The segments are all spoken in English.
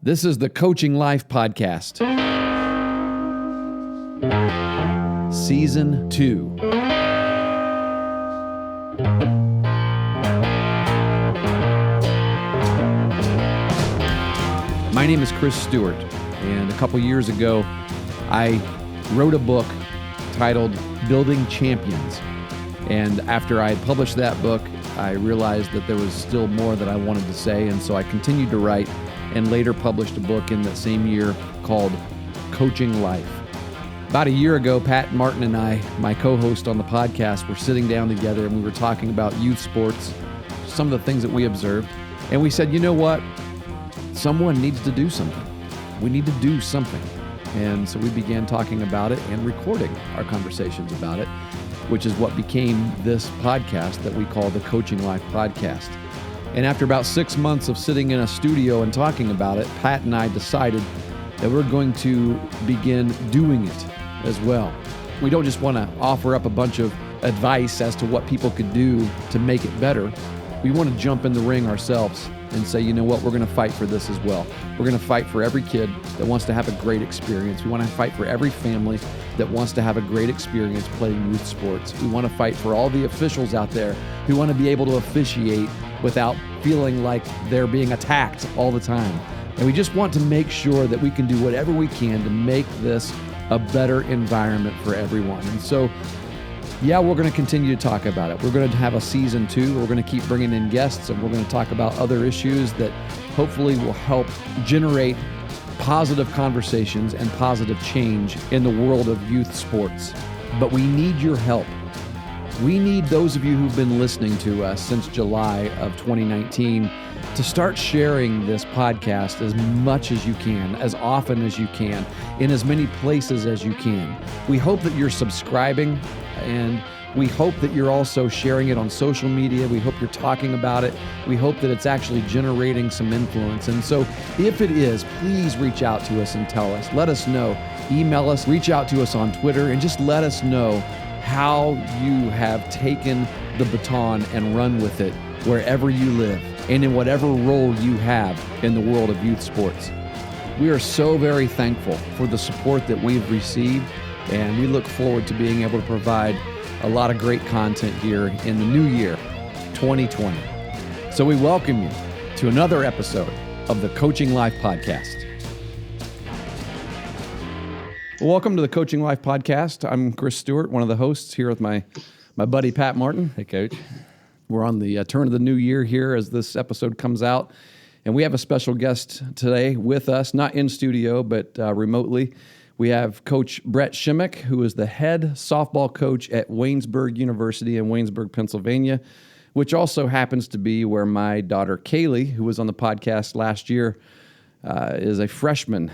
This is the Coaching Life Podcast, Season 2. My name is Chris Stewart, and a couple years ago, I wrote a book titled Building Champions. And after I had published that book, I realized that there was still more that I wanted to say, and so I continued to write and later published a book in that same year called Coaching Life. About a year ago, Pat Martin and I, my co-host on the podcast, were sitting down together and we were talking about youth sports, some of the things that we observed, and we said, you know what? Someone needs to do something. We need to do something. And so we began talking about it and recording our conversations about it, which is what became this podcast that we call the Coaching Life Podcast. And after about 6 months of sitting in a studio and talking about it, Pat and I decided that we're going to begin doing it as well. We don't just want to offer up a bunch of advice as to what people could do to make it better. We want to jump in the ring ourselves and say, you know what, we're going to fight for this as well. We're going to fight for every kid that wants to have a great experience. We want to fight for every family that wants to have a great experience playing youth sports. We want to fight for all the officials out there who want to be able to officiate without feeling like they're being attacked all the time. And we just want to make sure that we can do whatever we can to make this a better environment for everyone. And so, yeah, we're going to continue to talk about it. We're going to have a season 2. We're going to keep bringing in guests, and we're going to talk about other issues that hopefully will help generate positive conversations and positive change in the world of youth sports. But we need your help. We need those of you who've been listening to us since July of 2019 to start sharing this podcast as much as you can, as often as you can, in as many places as you can. We hope that you're subscribing, and we hope that you're also sharing it on social media. We hope you're talking about it. We hope that it's actually generating some influence. And so if it is, please reach out to us and tell us. Let us know. Email us, reach out to us on Twitter, and just let us know how you have taken the baton and run with it wherever you live and in whatever role you have in the world of youth sports. We are so very thankful for the support that we've received, and we look forward to being able to provide a lot of great content here in the new year, 2020. So we welcome you to another episode of the Coaching Life Podcast. Welcome to the Coaching Life Podcast. I'm Chris Stewart, one of the hosts here with my buddy Pat Martin. Hey, Coach. We're on the turn of the new year here as this episode comes out, and we have a special guest today with us, not in studio, but remotely. We have Coach Brett Shimek, who is the head softball coach at Waynesburg University in Waynesburg, Pennsylvania, which also happens to be where my daughter Kaylee, who was on the podcast last year, is a freshman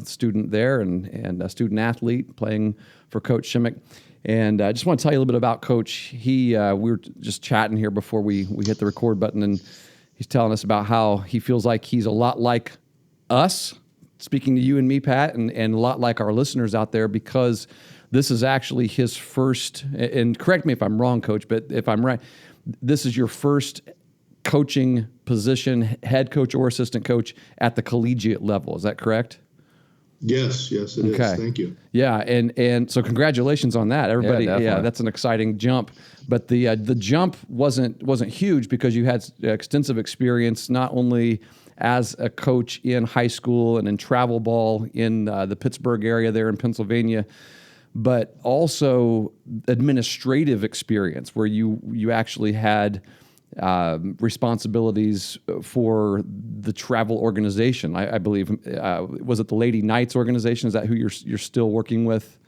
student there and a student athlete playing for Coach Shimek. And I just want to tell you a little bit about Coach. We were just chatting here before we hit the record button, and he's telling us about how he feels like he's a lot like us, speaking to you and me, Pat, and a lot like our listeners out there, because this is actually his first, and correct me if I'm wrong, Coach, but if I'm right, this is your first coaching position, head coach or assistant coach at the collegiate level. Is that correct? Yes, it is. Thank you. Yeah, and so congratulations on that, everybody. Yeah, that's an exciting jump. But the jump wasn't huge because you had extensive experience not only as a coach in high school and in travel ball in the Pittsburgh area there in Pennsylvania, but also administrative experience where you actually had responsibilities for the travel organization. I believe, was it the Lady Knights organization? Is that who you're still working with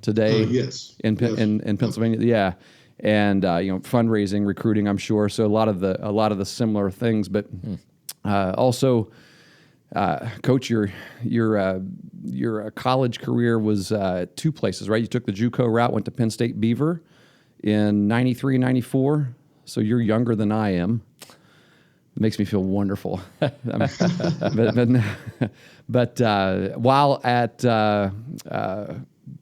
today? Yes. In Pennsylvania, yeah, and fundraising, recruiting, I'm sure. So a lot of the similar things, but also, Coach, your college career was 2 places, right? You took the JUCO route, went to Penn State Beaver in 93, 94. So you're younger than I am. It makes me feel wonderful. But while at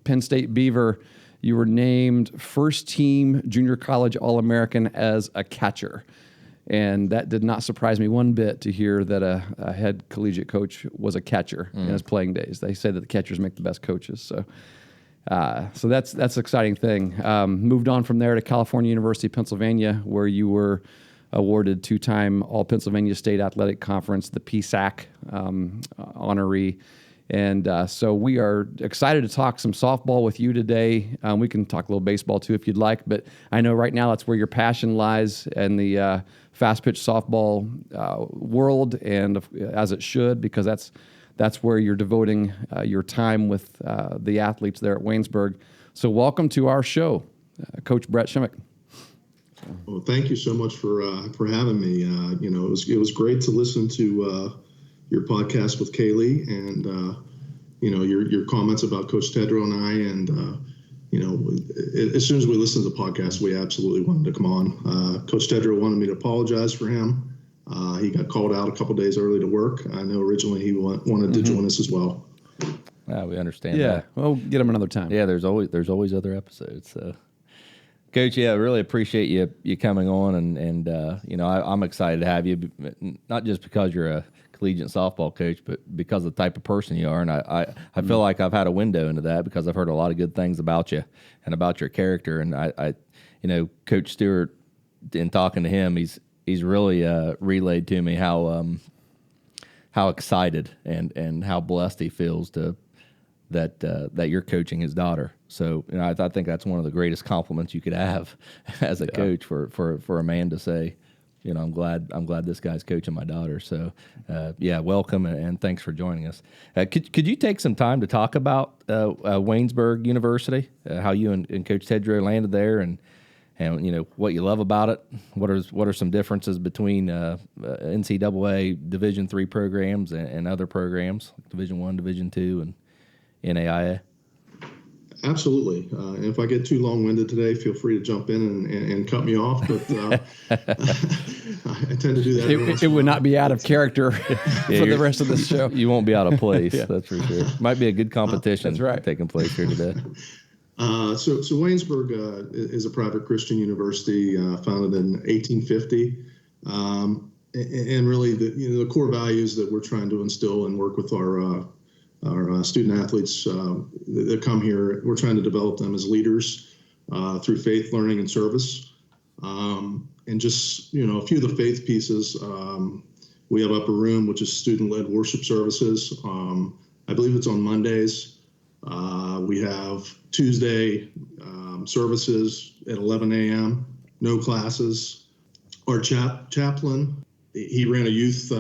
Penn State Beaver, you were named first team junior college All-American as a catcher. And that did not surprise me one bit to hear that a head collegiate coach was a catcher in his playing days. They say that the catchers make the best coaches. So that's an exciting thing. Moved on from there to California University, Pennsylvania, where you were awarded 2-time All-Pennsylvania State Athletic Conference, the PSAC honoree. And so we are excited to talk some softball with you today. We can talk a little baseball too if you'd like, but I know right now that's where your passion lies in the fast-pitch softball world, and as it should, because that's where you're devoting your time with the athletes there at Waynesburg. So welcome to our show, Coach Brett Shimek. Well, thank you so much for having me. It was great to listen to your podcast with Kaylee, and your comments about Coach Tedrow and I, and as soon as we listened to the podcast, we absolutely wanted to come on. Coach Tedrow wanted me to apologize for him. He got called out a couple days early to work. I know originally he wanted to join us as well. We understand. Yeah, that. We'll get him another time. Yeah, there's always other episodes. So. Coach, I really appreciate you coming on, and I'm excited to have you, not just because you're a collegiate softball coach, but because of the type of person you are, and I feel like I've had a window into that because I've heard a lot of good things about you and about your character, and I Coach Stewart, in talking to him, he's really relayed to me how excited and how blessed he feels that you're coaching his daughter. So I think that's one of the greatest compliments you could have as a coach for a man to say, I'm glad this guy's coaching my daughter. So welcome and thanks for joining us. Could you take some time to talk about Waynesburg University, how you and Coach Tedrow landed there, and what you love about it? What are some differences between NCAA Division III programs and other programs like Division I, Division II, and NAIA? Absolutely. And if I get too long-winded today, feel free to jump in and cut me off. But I tend to do that. It would not be out of character for the rest of the show. You won't be out of place, that's for sure. Might be a good competition taking place here today. So Waynesburg is a private Christian university founded in 1850. And really the core values that we're trying to instill and work with our student athletes that come here, we're trying to develop them as leaders through faith, learning, and service. And just, a few of the faith pieces, we have Upper Room, which is student-led worship services. I believe it's on Mondays. We have Tuesday services at 11 a.m., no classes. Our chaplain, he ran a youth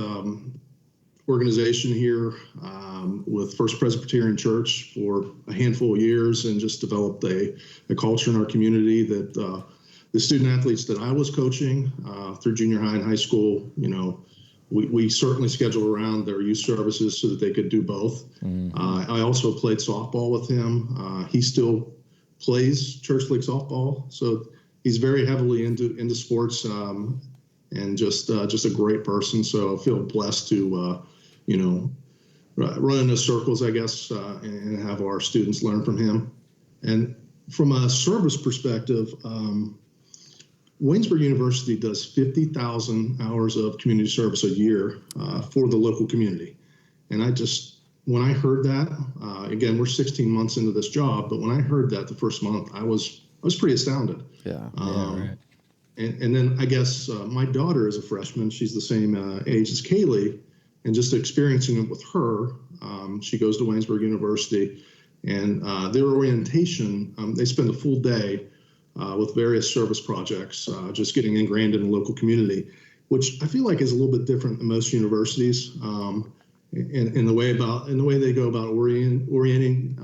organization here with First Presbyterian Church for a handful of years, and just developed a culture in our community that the student athletes that I was coaching through junior high and high school, we certainly scheduled around their youth services so that they could do both. I also played softball with him. He still plays church league softball, so he's very heavily into sports, and just a great person. So I feel blessed to run in those circles, I guess, and have our students learn from him. And from a service perspective, Waynesburg University does 50,000 hours of community service a year for the local community. And when I heard that, again, we're 16 months into this job, but when I heard that the first month, I was pretty astounded. Right. And then I guess my daughter is a freshman. She's the same age as Kaylee. And just experiencing it with her, she goes to Waynesburg University, and their orientation, they spend a full day with various service projects, just getting ingrained in the local community, which I feel like is a little bit different than most universities, in the way they go about orienting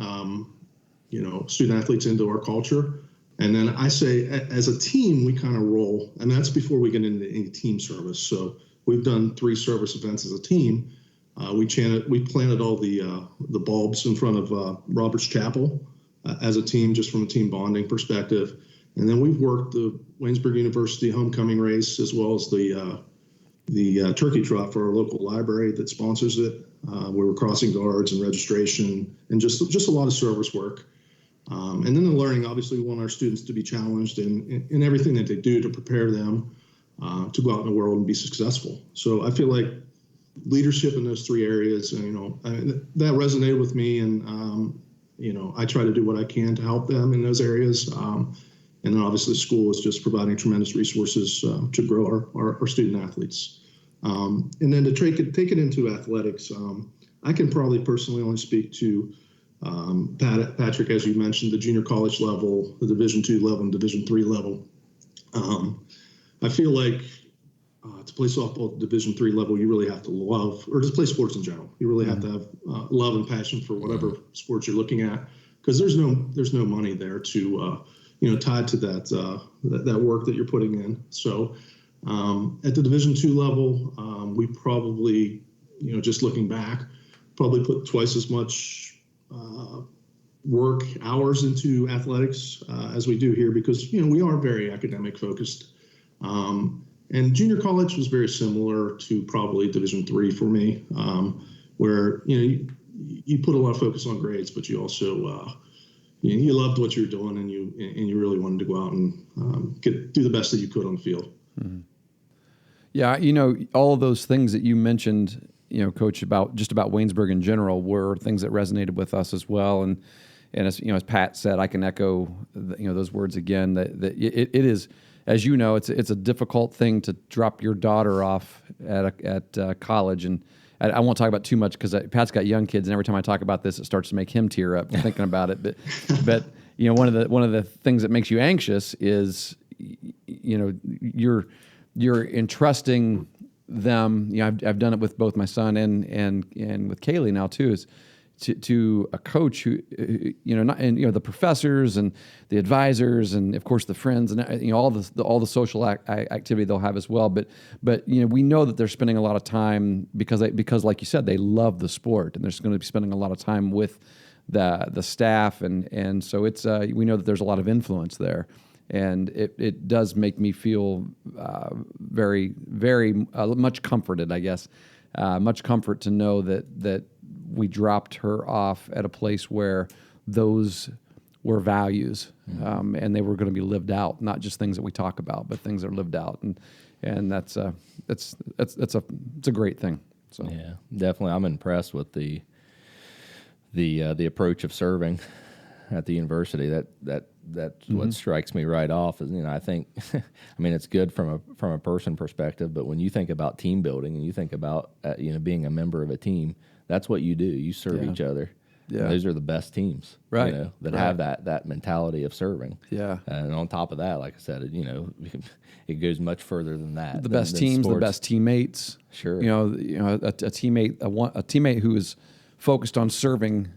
student athletes into our culture. And then I say, as a team, we kind of roll, and that's before we get into any team service. So we've done 3 service events as a team. We planted all the bulbs in front of Roberts Chapel as a team, just from a team bonding perspective. And then we've worked the Waynesburg University homecoming race, as well as the turkey trot for our local library that sponsors it. We were crossing guards and registration, and just a lot of service work. And then the learning, obviously, we want our students to be challenged in everything that they do to prepare them to go out in the world and be successful. So I feel like leadership in those three areas, that resonated with me, and I try to do what I can to help them in those areas. And then obviously the school is just providing tremendous resources to grow our student athletes. And then to take it into athletics, I can probably personally only speak to Patrick, as you mentioned, the junior college level, the Division II level, and Division III level. I feel like to play softball at Division III level, you really have to love, or just play sports in general. You really have to have love and passion for whatever sports you're looking at, because there's no money there to tied to that work that you're putting in. So at the Division II level, we probably, just looking back, probably put twice as much work hours into athletics as we do here, because we are very academic focused. And junior college was very similar to probably Division III for me, where you put a lot of focus on grades, but you also you loved what you were doing, and you really wanted to go out and do the best that you could on the field. Mm-hmm. Yeah, all of those things that you mentioned, Coach, about Waynesburg in general were things that resonated with us as well. And as Pat said, I can echo those words again. That it is, as you know, it's a difficult thing to drop your daughter off at college. And I won't talk about too much because Pat's got young kids, and every time I talk about this, it starts to make him tear up thinking about it. But one of the things that makes you anxious is you're entrusting them. I've done it with both my son and with Kaylee now too. Is to a coach who the professors and the advisors and of course the friends and all the social activity they'll have as well. But we know that they're spending a lot of time because like you said, they love the sport, and they're going to be spending a lot of time with the staff, and so it's we know that there's a lot of influence there. And it does make me feel very, very much comforted, I guess. Much comfort to know that we dropped her off at a place where those were values, and they were going to be lived out, not just things that we talk about, but things that are lived out. And that's a great thing. So yeah, definitely, I'm impressed with the approach of serving at the university. That's what strikes me right off is, I think, it's good from a person perspective, but when you think about team building and you think about, being a member of a team, that's what you do. You serve each other. Yeah. Those are the best teams, right? That have that mentality of serving. Yeah. And on top of that, like I said, it goes much further than that. The best teams, the best teammates. Sure. A teammate who is focused on serving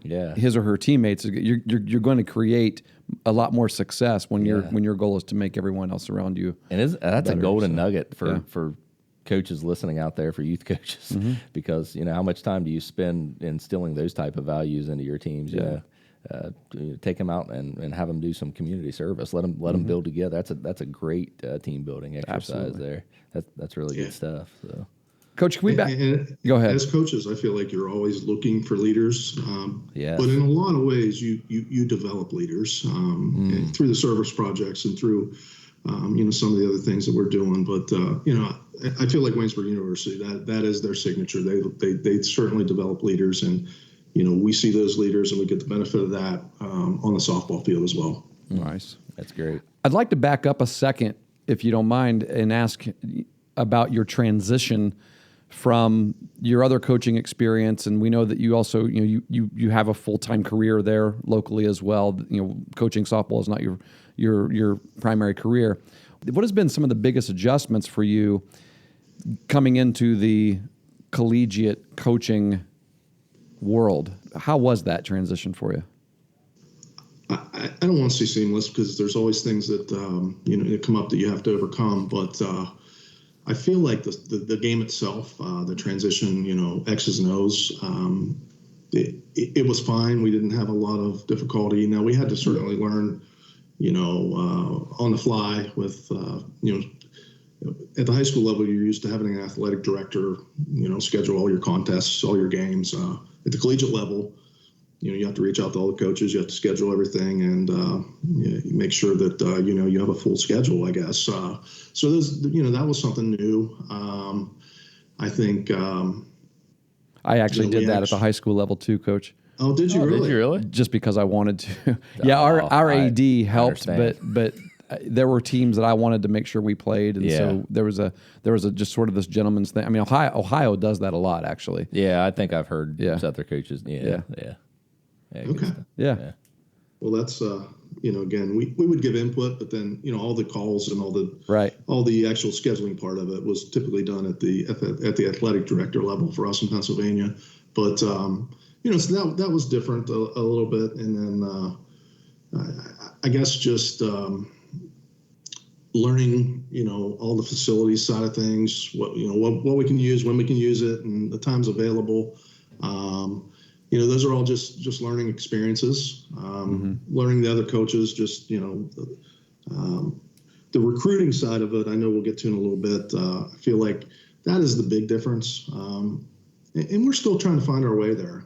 his or her teammates, you're going to create a lot more success when your goal is to make everyone else around you. And that's better, a golden nugget for coaches listening out there, for youth coaches, because how much time do you spend instilling those type of values into your teams? Take them out and have them do some community service. Let them build together. That's a great team building exercise. Absolutely. There. That's really good stuff. So. Coach, can we back? Go ahead. As coaches, I feel like you're always looking for leaders. But in a lot of ways, you develop leaders through the service projects and through some of the other things that we're doing. But I feel like Waynesburg University, that is their signature. They certainly develop leaders, and we see those leaders, and we get the benefit of that on the softball field as well. Nice, that's great. I'd like to back up a second, if you don't mind, and ask about your transition from your other coaching experience. And we know that you also, you have a full-time career there locally as well. Coaching softball is not your primary career. What has been some of the biggest adjustments for you coming into the collegiate coaching world? How was that transition for you? I don't want to say seamless, because there's always things that that come up that you have to overcome. But I feel like the game itself, the transition, X's and O's, it was fine. We didn't have a lot of difficulty. Now, we had to certainly learn, on the fly with, at the high school level, you're used to having an athletic director, schedule all your contests, all your games. At the collegiate level, you have to reach out to all the coaches, you have to schedule everything, and you make sure that you have a full schedule, I guess. So that was something new. I think I actually did that at the high school level too, Coach. Oh, did you really? Did you really? Just because I wanted to. Yeah, our AD helped, but there were teams that I wanted to make sure we played, and so there was a just sort of this gentleman's thing. I mean, Ohio does that a lot, actually. Yeah, I think I've heard other coaches. Yeah. Okay. Yeah. Well, that's again, we would give input, but then all the calls and all the actual scheduling part of it was typically done at the athletic director level for us in Pennsylvania. But so that was different a little bit, and then I guess just learning all the facilities side of things, what we can use, when we can use it, and the times available. Those are all just learning experiences. Learning the other coaches, just the recruiting side of it. I know we'll get to in a little bit. I feel like that is the big difference, and we're still trying to find our way there.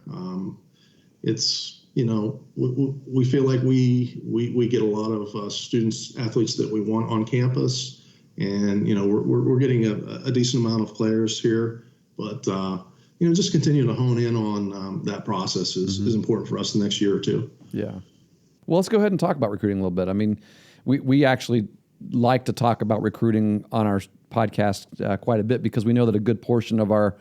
It's we feel like we get a lot of students, athletes that we want on campus, and we're getting a decent amount of players here, but just continue to hone in on that process is important for us the next year or two. Yeah. Well, let's go ahead and talk about recruiting a little bit. I mean, we actually like to talk about recruiting on our podcast quite a bit, because we know that a good portion of our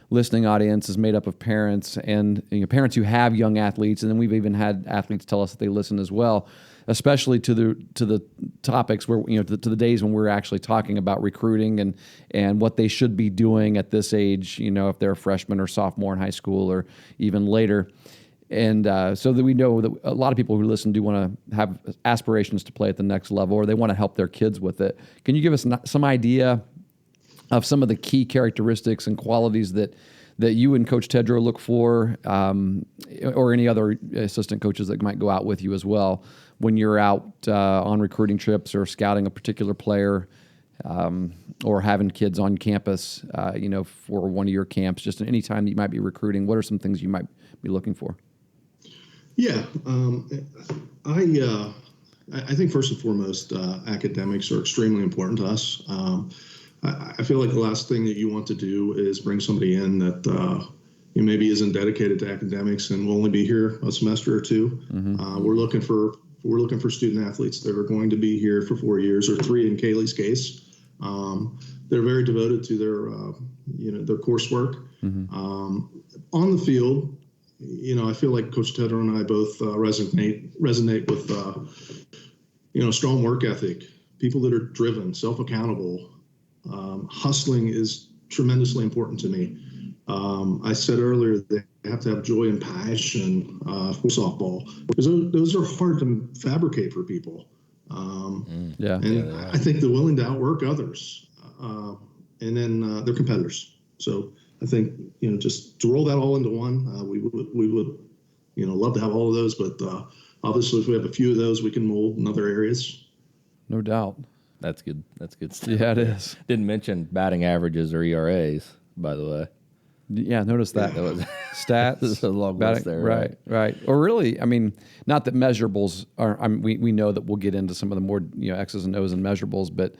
listening audience is made up of parents, and parents who have young athletes, and then we've even had athletes tell us that they listen as well, especially to the topics where to the days when we're actually talking about recruiting and what they should be doing at this age, if they're a freshman or sophomore in high school or even later. And so that we know that a lot of people who listen do want to have aspirations to play at the next level, or they want to help their kids with it. Can you give us some idea of some of the key characteristics and qualities that you and Coach Tedrow look for, or any other assistant coaches that might go out with you as well when you're out on recruiting trips or scouting a particular player, or having kids on campus, for one of your camps? Just any time that you might be recruiting, what are some things you might be looking for? Yeah, I think first and foremost, academics are extremely important to us. I feel like the last thing that you want to do is bring somebody in that maybe isn't dedicated to academics and will only be here a semester or two. We're looking for student athletes that are going to be here for 4 years, or 3 in Kaylee's case. They're very devoted to their coursework. On the field, I feel like Coach Tedrow and I both resonate with strong work ethic, people that are driven, self-accountable. Hustling is tremendously important to me. I said earlier they have to have joy and passion for softball, because those are hard to fabricate for people. I think they're willing to outwork others, and then they're competitors. So I think just to roll that all into one, we would love to have all of those, but obviously if we have a few of those, we can mold in other areas. No doubt. That's good. That's good stuff. Yeah, it is. Didn't mention batting averages or ERAs, by the way. Yeah, notice that. That was stats. There's a long list there. Right. Or really, I mean, not that measurables are. We know that we'll get into some of the more X's and O's and measurables, but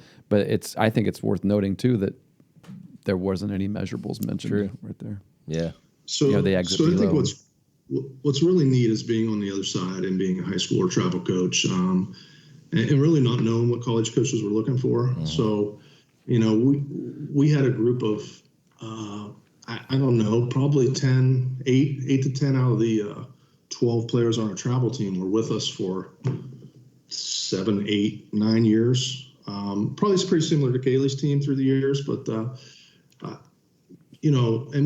I think it's worth noting too that there wasn't any measurables mentioned right there. Yeah. So they exit I think what's really neat is being on the other side and being a high school or travel coach. And really not knowing what college coaches were looking for. So, we had a group of, I don't know, probably 8 to 10 out of the 12 players on our travel team were with us for 7, 8, 9 years. Probably it's pretty similar to Kaylee's team through the years, but, and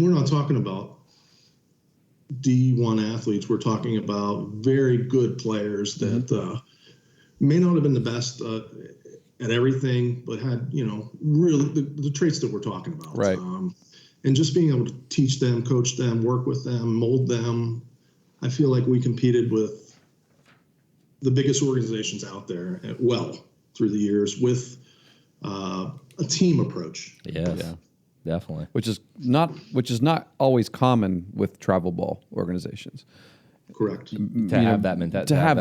we're not talking about D1 athletes. We're talking about very good players that, may not have been the best at everything, but had, really the traits that we're talking about. Right. And just being able to teach them, coach them, work with them, mold them. I feel like we competed with the biggest organizations out there through the years with a team approach. Yes, yeah, definitely. Which is not always common with travel ball organizations. Correct. To have that mentality, to have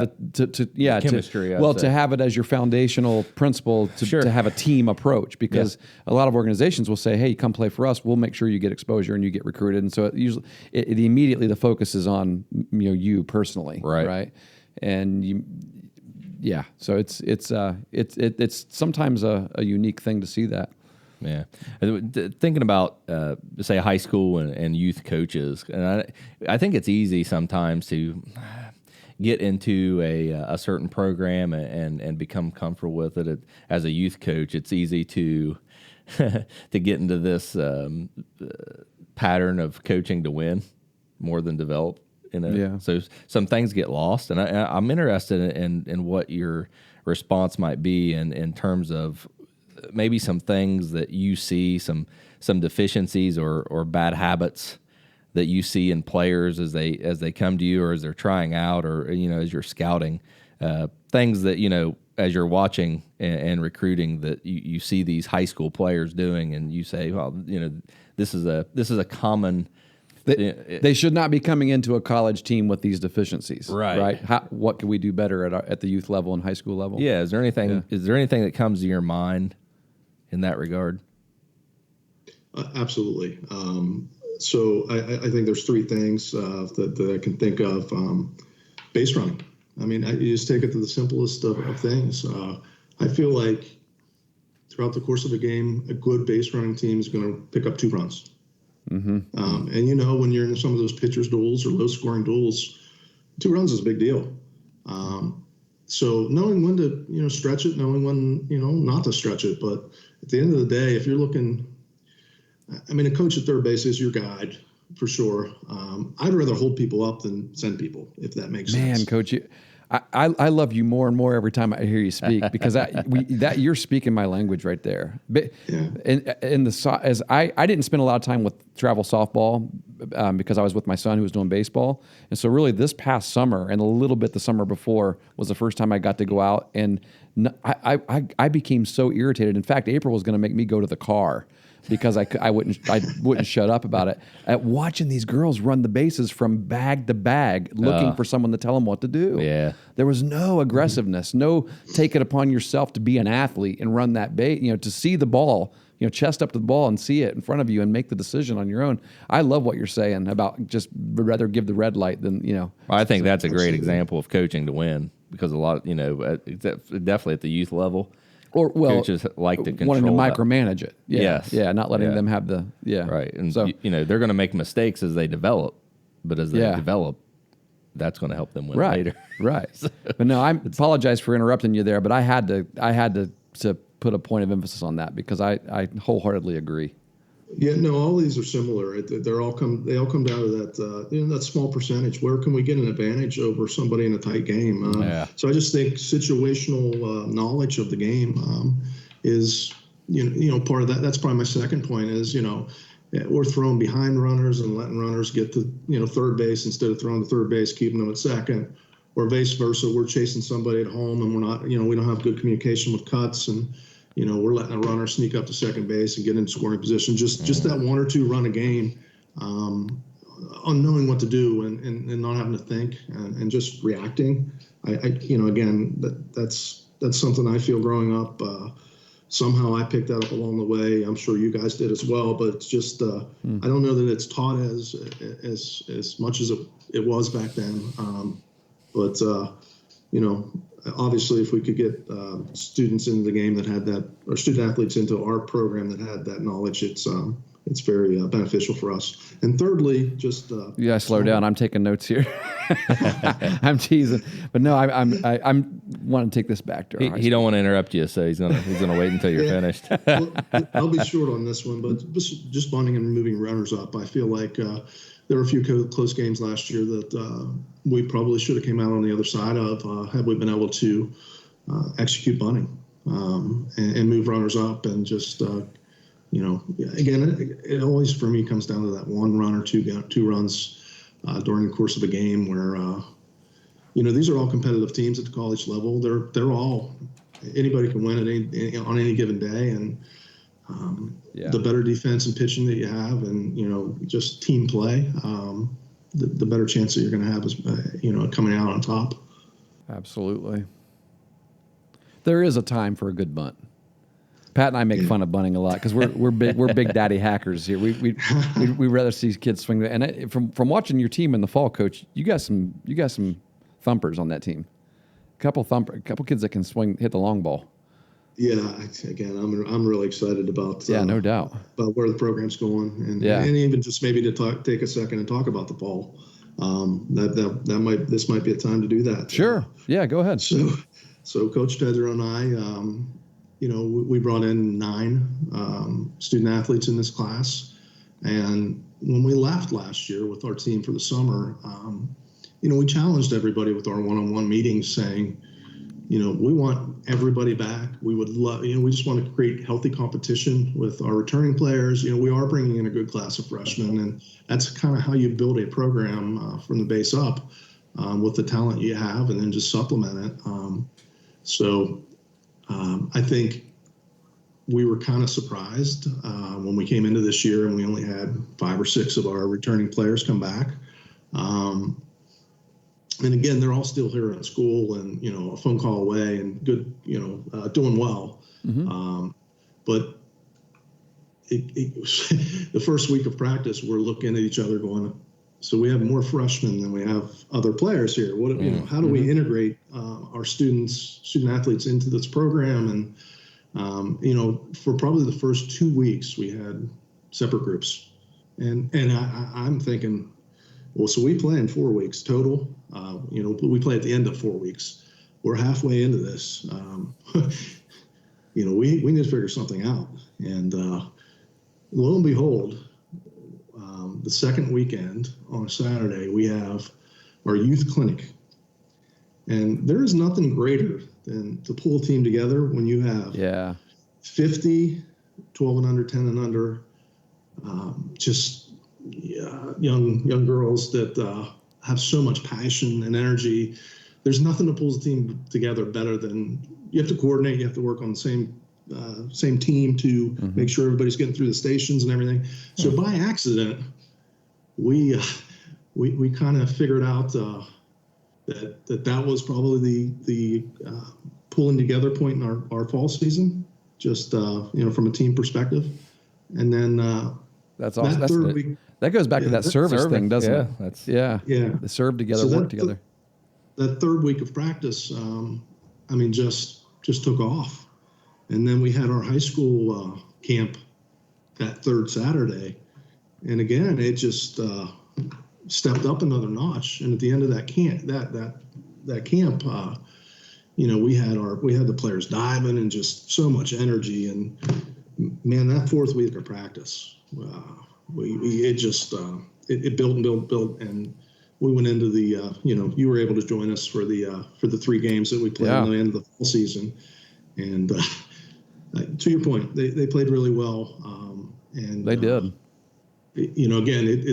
chemistry. To have it as your foundational principle to have a team approach, because a lot of organizations will say, "Hey, come play for us. We'll make sure you get exposure and you get recruited." And so it immediately the focus is on you personally, right? And so it's sometimes a unique thing to see that. Yeah, thinking about say high school and youth coaches, and I think it's easy sometimes to get into a certain program and become comfortable with it. As a youth coach, it's easy to to get into this pattern of coaching to win more than develop. So some things get lost, and I'm interested in what your response might be in terms of maybe some things that you see, some deficiencies or bad habits that you see in players as they come to you or as they're trying out or as you're scouting, things that as you're watching and recruiting that you see these high school players doing, and you say, well, this is a common. They should not be coming into a college team with these deficiencies, right? What can we do better at the youth level and high school level? Yeah, is there anything that comes to your mind in that regard? Absolutely. So I think there's three things that I can think of. Base running. I mean, you just take it to the simplest of things. I feel like throughout the course of a game, a good base running team is going to pick up 2 runs. Mm-hmm. And when you're in some of those pitchers duels or low scoring duels, 2 runs is a big deal. So knowing when to stretch it, knowing when not to stretch it, but at the end of the day, if you're looking, a coach at third base is your guide for sure. I'd rather hold people up than send people, if that makes sense. Man, Coach, I love you more and more every time I hear you speak, because you're speaking my language right there. But I didn't spend a lot of time with travel softball because I was with my son who was doing baseball, and so really this past summer and a little bit the summer before was the first time I got to go out, and I became so irritated. In fact, April was going to make me go to the car because I wouldn't shut up about it. At watching these girls run the bases from bag to bag, looking for someone to tell them what to do. Yeah, there was no aggressiveness, no take it upon yourself to be an athlete and run that base. To see the ball, chest up to the ball and see it in front of you and make the decision on your own. I love what you're saying about just rather give the red light than I think that's a great example of coaching to win, because a lot definitely at the youth level. Coaches like to control wanting to micromanage it. Not letting them have the right. And so they're going to make mistakes as they develop, but as they develop, that's going to help them win later. Right. But no, I apologize for interrupting you there, but I had to put a point of emphasis on that because I wholeheartedly agree. Yeah, no, all these are similar. They all come down to that that small percentage. Where can we get an advantage over somebody in a tight game? So I just think situational knowledge of the game is part of that. That's probably my second point is we're throwing behind runners and letting runners get to third base instead of throwing to third base, keeping them at second, or vice versa. We're chasing somebody at home and we're not we don't have good communication with cuts and. We're letting a runner sneak up to second base and get in scoring position. Just that 1 or 2 run a game, on knowing what to do and not having to think and just reacting. Again, that's something I feel growing up. Somehow I picked that up along the way. I'm sure you guys did as well. But it's just I don't know that it's taught as much as it was back then. But obviously, if we could get students into the game that had that, or student athletes into our program that had that knowledge, it's very beneficial for us. And thirdly, just you guys slow down. I'm taking notes here. I'm teasing, but no, I'm want to take this back to. He don't want to interrupt you, so he's gonna wait until you're finished. Well, I'll be short on this one, but just bunting and moving runners up. I feel like there were a few close games last year that we probably should have came out on the other side of had we been able to execute bunting and move runners up and just again it always for me comes down to that 1 run or 2 runs during the course of a game where these are all competitive teams at the college level. They're all anybody can win on any given day, and the better defense and pitching that you have, and just team play. the better chance that you're going to have is, coming out on top. Absolutely. There is a time for a good bunt. Pat and I make fun of bunting a lot because we're big daddy hackers here. We rather see kids swing. And from watching your team in the fall, Coach, you got some thumpers on that team. A couple kids that can hit the long ball. Yeah, again, I'm really excited about no doubt about where the program's going, and even just maybe to take a second and talk about the fall. This might be a time to do that. Sure. Yeah, go ahead. So Coach Tedder and I, we brought in 9 student athletes in this class, and when we left last year with our team for the summer, we challenged everybody with our one-on-one meetings, saying, we want everybody back. We would love, we just want to create healthy competition with our returning players. We are bringing in a good class of freshmen, and that's kind of how you build a program from the base up with the talent you have, and then just supplement it. I think we were kind of surprised when we came into this year and we only had 5 or 6 of our returning players come back. And again, they're all still here in school and, a phone call away and good, doing well. Mm-hmm. But the first week of practice, we're looking at each other going, so we have more freshmen than we have other players here. How do we integrate our student athletes into this program? And, for probably the first 2 weeks, we had separate groups. And I'm thinking, well, so we play in 4 weeks total. We play at the end of 4 weeks. We're halfway into this. We need to figure something out. And lo and behold, the second weekend on a Saturday, we have our youth clinic. And there is nothing greater than to pull a team together when you have 50, 12 and under, 10 and under, young girls that have so much passion and energy. There's nothing that pulls a team together better than you have to coordinate. You have to work on the same team to make sure everybody's getting through the stations and everything. So by accident, we kind of figured out that was probably the pulling together point in our fall season, just from a team perspective. And then that's awesome. That goes back to that service thing, doesn't it? The serve together, work together. That third week of practice, just took off. And then we had our high school camp that third Saturday. And again, it just stepped up another notch. And at the end of that camp, we had the players diving and just so much energy. And man, that fourth week of practice, it built and built, and we went into the you were able to join us for the 3 games that we played in the end of the fall season, and to your point, they played really well, and they did. Again,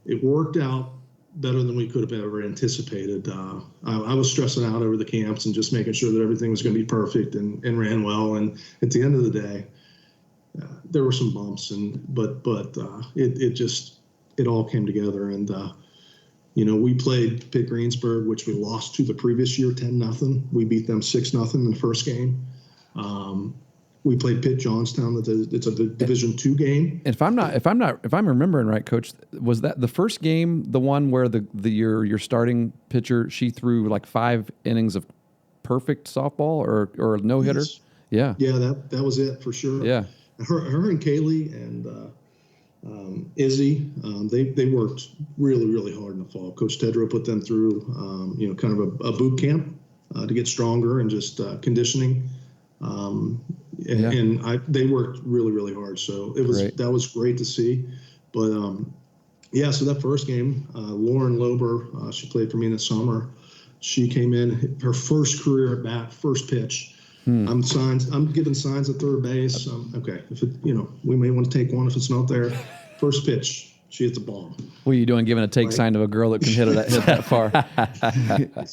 it worked out better than we could have ever anticipated. I was stressing out over the camps and just making sure that everything was going to be perfect and ran well, and at the end of the day, there were some bumps, but it all came together. And we played Pitt Greensburg, which we lost to the previous year 10-0. We beat them 6-0 in the first game. We played Pitt Johnstown. It's a Division II game. And if I'm remembering right, Coach, was that the first game the one where your starting pitcher, she threw like 5 innings of perfect softball or a no hitter? Yes. Yeah. Yeah, that was it for sure. Yeah. Her and Kaylee and Izzy, they worked really, really hard in the fall. Coach Tedrow put them through, kind of a boot camp to get stronger and just conditioning. They worked really, really hard. So that was great to see. But so that first game, Lauren Lober, she played for me in the summer. She came in, her first career at bat, first pitch. I'm giving signs at third base. Okay, if we may want to take one if it's not there. First pitch, she hits a bomb. What are you doing, giving a take sign to a girl that can hit that far?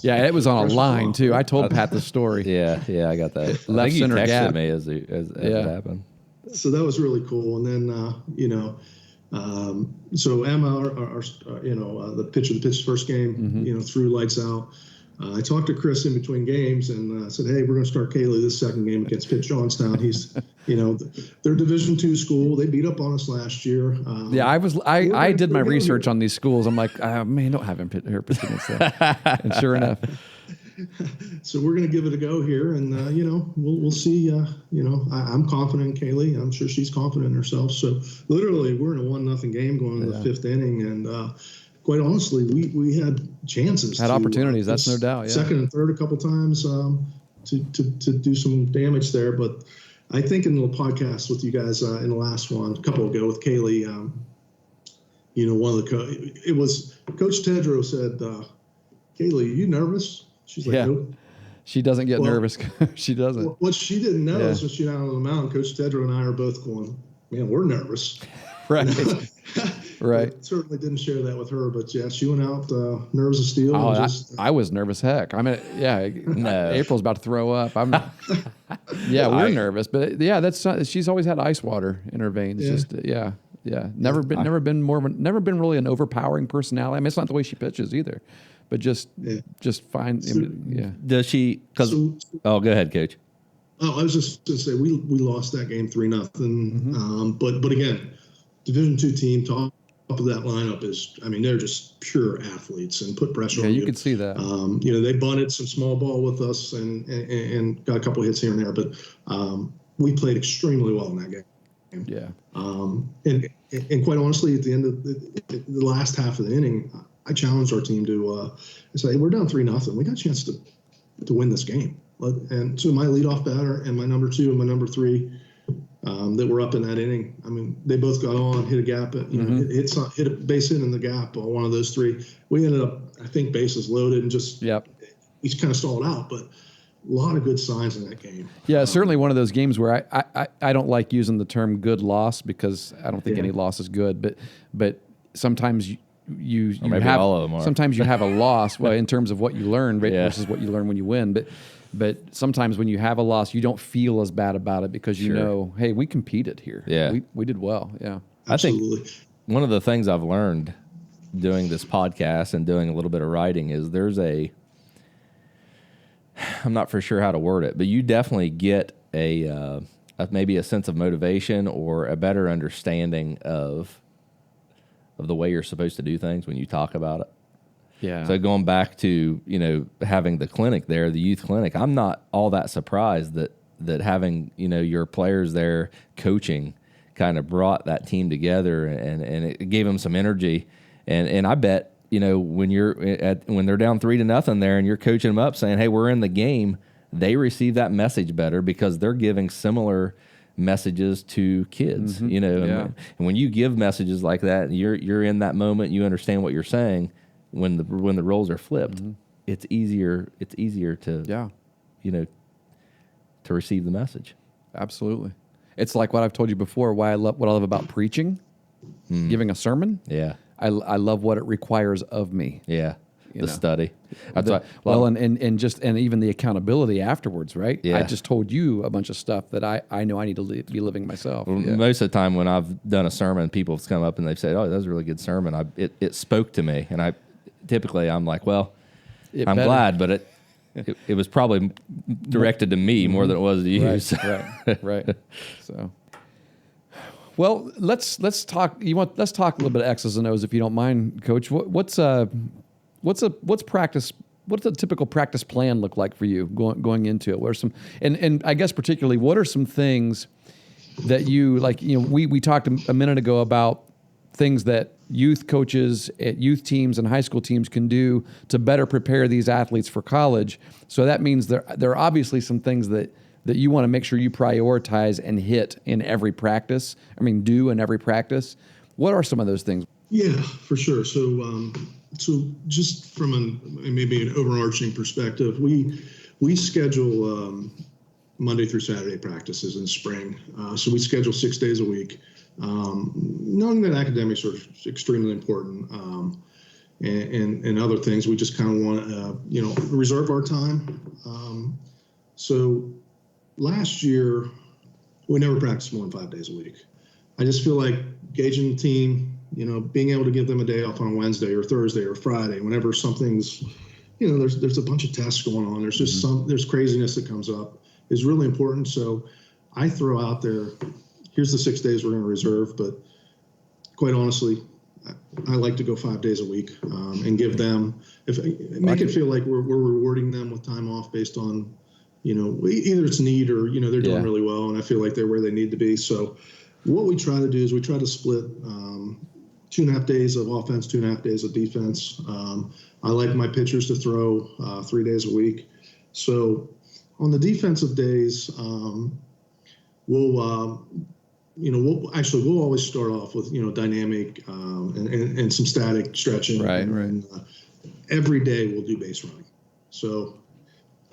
Yeah, it was on a line too. I told Pat the story. Yeah, I got that. Left center gap. Me as it happened. So that was really cool. And then So Emma, the pitched first game, threw lights out. I talked to Chris in between games and said, "Hey, we're going to start Kaylee this second game against Pitt Johnstown." He's, they're Division II school. They beat up on us last year. I did my research on these schools. I'm like, man, don't have him pit against that. And sure enough. So we're going to give it a go here, and we'll see. I'm confident in Kaylee. I'm sure she's confident in herself. So literally, we're in a 1-0 game going into the fifth inning, and quite honestly, we had chances, opportunities. That's no doubt. Yeah. Second and third a couple times to do some damage there, but I think in the podcast with you guys in the last one a couple ago with Kaylee, one of the it was Coach Tedrow said, "Kaylee, are you nervous?" She's like, "Nope." She doesn't get nervous. She doesn't. What she didn't know is when she got on the mound, Coach Tedrow and I are both going, "Man, we're nervous." Right. Right. Certainly didn't share that with her, but yeah, she went out nerves of steel. Oh, I was nervous. Heck, I mean, no. April's about to throw up. We're nervous, but she's always had ice water in her veins. Yeah. Just never been really an overpowering personality. I mean, it's not the way she pitches either, but just fine. Does she? Go ahead, Coach. Oh, I was just going to say we lost that game 3-0. Mm-hmm. But again, Division II team top of that lineup they're just pure athletes and put pressure on you. Yeah, you could see that. They bunted some small ball with us and got a couple of hits here and there, but we played extremely well in that game. Yeah. And quite honestly, at the end of the last half of the inning, I challenged our team to say, "Hey, we're down 3-0. We got a chance to win this game." And so my leadoff batter and my number 2 and my number 3 that were up in that inning, I mean, they both got on, hit a gap, hit a base hit in the gap on one of those 3. We ended up, I think, bases loaded and just we kind of stalled out, but a lot of good signs in that game. Yeah, certainly one of those games where I don't like using the term good loss because I don't think any loss is good, but sometimes you have all of them are. Sometimes you have a loss in terms of what you learn versus what you learn when you win, but sometimes when you have a loss, you don't feel as bad about it because you know, hey, we competed here. Yeah. We did well. Yeah. Absolutely. I think one of the things I've learned doing this podcast and doing a little bit of writing is I'm not for sure how to word it, but you definitely get maybe a sense of motivation or a better understanding of the way you're supposed to do things when you talk about it. Yeah. So going back to, having the clinic there, the youth clinic, I'm not all that surprised that having, your players there coaching kind of brought that team together and it gave them some energy. And I bet, when they're down 3-0 there and you're coaching them up saying, "Hey, we're in the game," they receive that message better because they're giving similar messages to kids, and when you give messages like that, you're in that moment, you understand what you're saying. When the roles are flipped, it's easier to to receive the message. Absolutely. It's like what I've told you before, what I love about preaching, giving a sermon. Yeah. I love what it requires of me. Yeah. The study. And even the accountability afterwards, right? Yeah. I just told you a bunch of stuff that I know I need to be living myself. Well, most of the time when I've done a sermon, people have come up and they've said, "Oh, that was a really good sermon." It spoke to me, and I'm like, "Well, I'm glad, but it was probably directed to me more than it was to you." Right. So, well, let's talk. Let's talk a little bit of X's and O's if you don't mind, Coach. What's practice? What's a typical practice plan look like for you going into it? What are some and I guess particularly what are some things that you like? We talked a minute ago about things that youth coaches at youth teams and high school teams can do to better prepare these athletes for college. So that means there are obviously some things that you want to make sure you prioritize and hit in every practice. Do in every practice. What are some of those things? Yeah, for sure. So just from maybe an overarching perspective, we schedule Monday through Saturday practices in the spring. So we schedule 6 days a week, knowing that academics are extremely important and other things. We just kind of want to, reserve our time. So last year, we never practiced more than 5 days a week. I just feel like gauging the team, being able to give them a day off on a Wednesday or Thursday or Friday, whenever something's, there's a bunch of tests going on. There's just there's craziness that comes up is really important. So I throw out there, here's the 6 days we're going to reserve, but quite honestly, I like to go 5 days a week and give them, make it feel like we're rewarding them with time off based on, either it's need or, they're doing really well and I feel like they're where they need to be. So what we try to do is we try to split 2.5 days of offense, 2.5 days of defense. I like my pitchers to throw 3 days a week. So on the defensive days, we'll always start off with, dynamic and some static stretching. Right. And, every day we'll do base running. So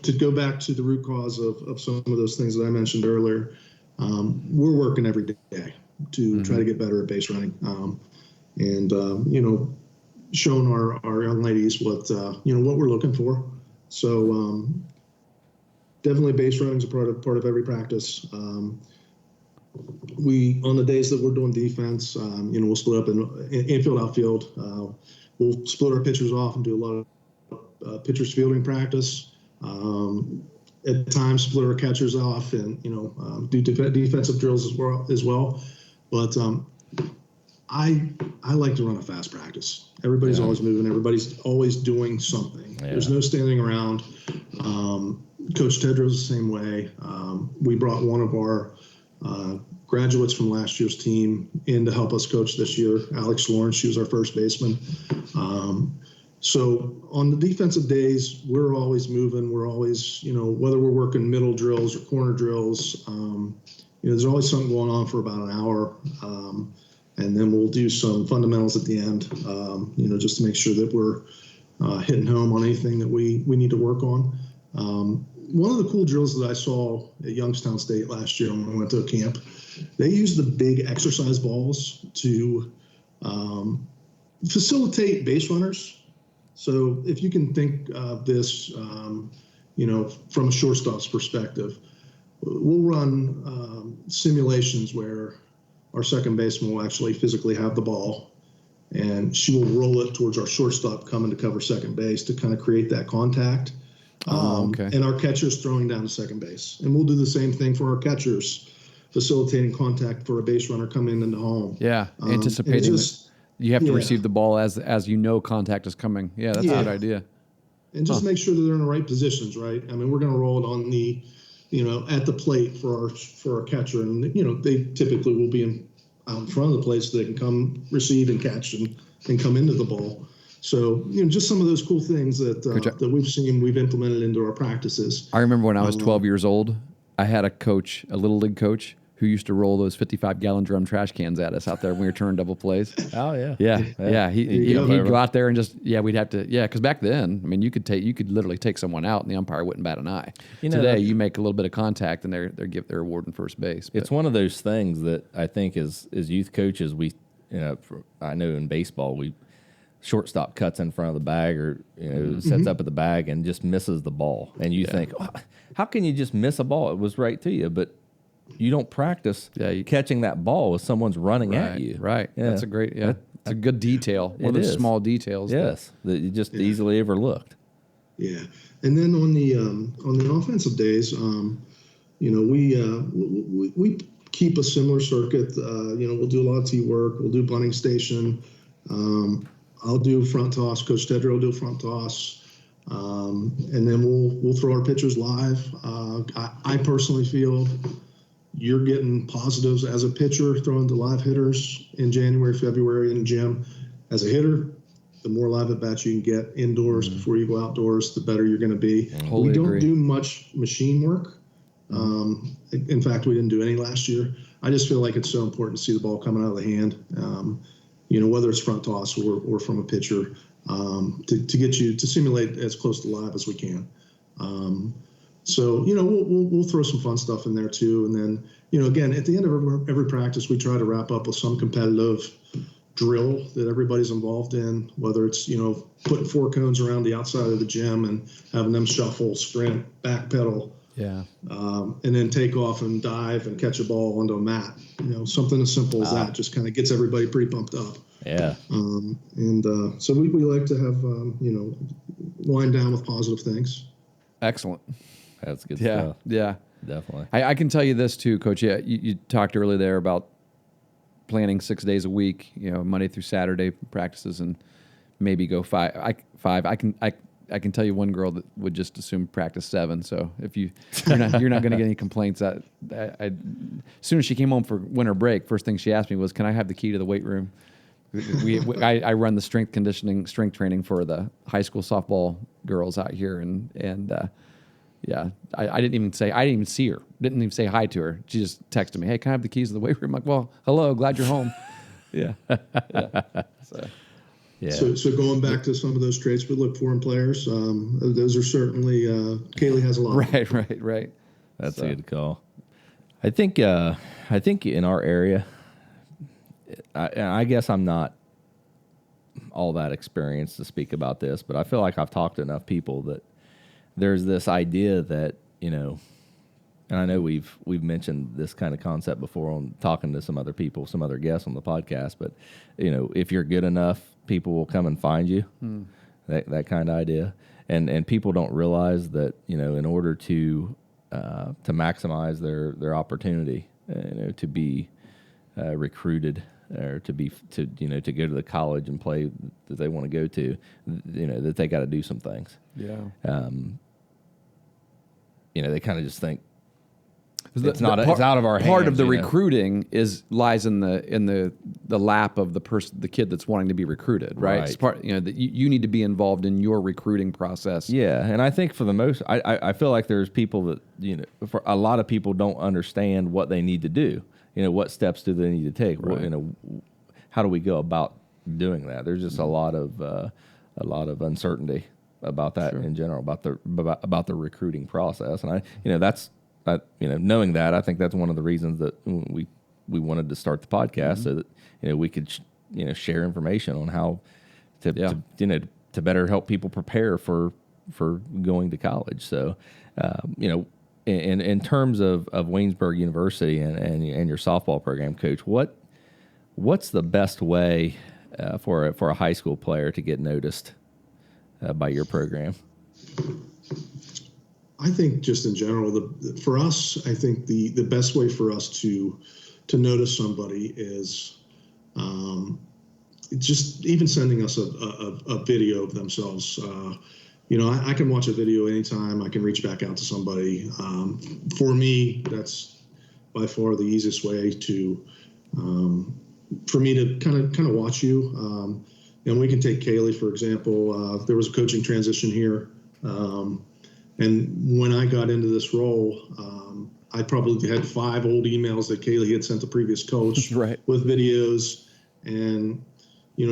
to go back to the root cause of some of those things that I mentioned earlier, we're working every day to try to get better at base running. Showing our young ladies what we're looking for. So definitely base running is a part of every practice. We, on the days that we're doing defense, we'll split up in infield, outfield. We'll split our pitchers off and do a lot of pitchers fielding practice. At times, split our catchers off and do defensive drills as well. But I like to run a fast practice. Everybody's always moving. Everybody's always doing something. Yeah. There's no standing around. Coach Tedrow's the same way. We brought one of our graduates from last year's team in to help us coach this year, Alex Lawrence. She was our first baseman. So on the defensive days, we're always moving. We're always, whether we're working middle drills or corner drills, there's always something going on for about an hour. And then we'll do some fundamentals at the end, just to make sure that we're hitting home on anything that we need to work on. One of the cool drills that I saw at Youngstown State last year when I went to a camp, they used the big exercise balls to facilitate base runners. So if you can think of this, from a shortstop's perspective, we'll run simulations where our second baseman will actually physically have the ball and she will roll it towards our shortstop coming to cover second base to kind of create that contact. And our catcher's throwing down to second base. And we'll do the same thing for our catchers, facilitating contact for a base runner coming into home. Yeah, anticipating you have to receive the ball as contact is coming. Yeah, that's a good idea. And just make sure that they're in the right positions, right? I mean, we're going to roll it on the, at the plate for our catcher. And, they typically will be out in front of the plate so they can come receive and catch and come into the ball. So, just some of those cool things that we've implemented into our practices. I remember when I was 12 years old, I had a little league coach who used to roll those 55-gallon drum trash cans at us out there when we were turning double plays. Oh, yeah. Yeah. He'd go out there and just, we'd have to, because back then, I mean, you could literally take someone out and the umpire wouldn't bat an eye. Today, you make a little bit of contact and they're awarding first base. It's one of those things that I think as youth coaches, I know in baseball, shortstop cuts in front of the bag or sets up at the bag and just misses the ball. And you think, how can you just miss a ball? It was right to you, but you don't practice catching that ball as someone's running at you. Right. Yeah. That's a great, it's a good detail. One of those small details. Yes. That you just easily overlooked. Yeah. And then on the offensive days, we keep a similar circuit. We'll do a lot of tee work. We'll do bunting station. I'll do front toss. Coach Tedrow will do front toss. And then we'll throw our pitchers live. I personally feel you're getting positives as a pitcher throwing to live hitters in January, February in the gym. As a hitter, the more live at bats you can get indoors before you go outdoors, the better you're going to be. We don't do much machine work. In fact, we didn't do any last year. I just feel like it's so important to see the ball coming out of the hand, whether it's front toss or from a pitcher, to get you to simulate as close to live as we can. So we'll throw some fun stuff in there too. And then, again, at the end of every practice, we try to wrap up with some competitive drill that everybody's involved in, whether it's, putting 4 cones around the outside of the gym and having them shuffle, sprint, backpedal, Yeah. and then take off and dive and catch a ball onto a mat. Something as simple as that just kind of gets everybody pretty pumped up. Yeah. So we like to have, wind down with positive things. Excellent. That's good stuff. Yeah. Definitely. I can tell you this too, Coach. Yeah, you talked earlier there about planning 6 days a week, Monday through Saturday practices, and maybe go five. I can tell you one girl that would just assume practice 7. So if you're not going to get any complaints. As soon as she came home for winter break, first thing she asked me was, "Can I have the key to the weight room?" I run the strength training for the high school softball girls out here, and yeah, I didn't even see her. Didn't even say hi to her. She just texted me, "Hey, can I have the keys to the weight room?" I'm like, "Well, hello, glad you're home." Yeah. So. Yeah. So going back to some of those traits we look for in players, those are certainly Kaylee has a lot. Right. That's a good call. I think in our area, I guess I'm not all that experienced to speak about this, but I feel like I've talked to enough people that there's this idea that, and I know we've mentioned this kind of concept before on talking to some other people, some other guests on the podcast, but if you're good enough, people will come and find you. That kind of idea, and people don't realize that in order to maximize their opportunity, to be recruited or to go to the college and play that they want to go to, that they got to do some things. Yeah. They kind of just think it's out of our hands. Part of the recruiting lies in the lap of the kid that's wanting to be recruited, right? It's part, that you need to be involved in your recruiting process. Yeah, and I think for the most, I feel like there's people that for a lot of people don't understand what they need to do. What steps do they need to take? Right. How do we go about doing that? There's just a lot of uncertainty about that in general, about the recruiting process, and knowing that, I think that's one of the reasons that we wanted to start the podcast, so that we could share information on how to better help people prepare for going to college. So in terms of Waynesburg University and your softball program, Coach, what's the best way for a high school player to get noticed by your program? I think just in general, for us, I think the best way for us to notice somebody is just even sending us a video of themselves. I can watch a video anytime. I can reach back out to somebody. For me, that's by far the easiest way for me to kind of watch you. And we can take Kaylee, for example. There was a coaching transition here. And when I got into this role, I probably had 5 old emails that Kaylee had sent the previous coach with videos, and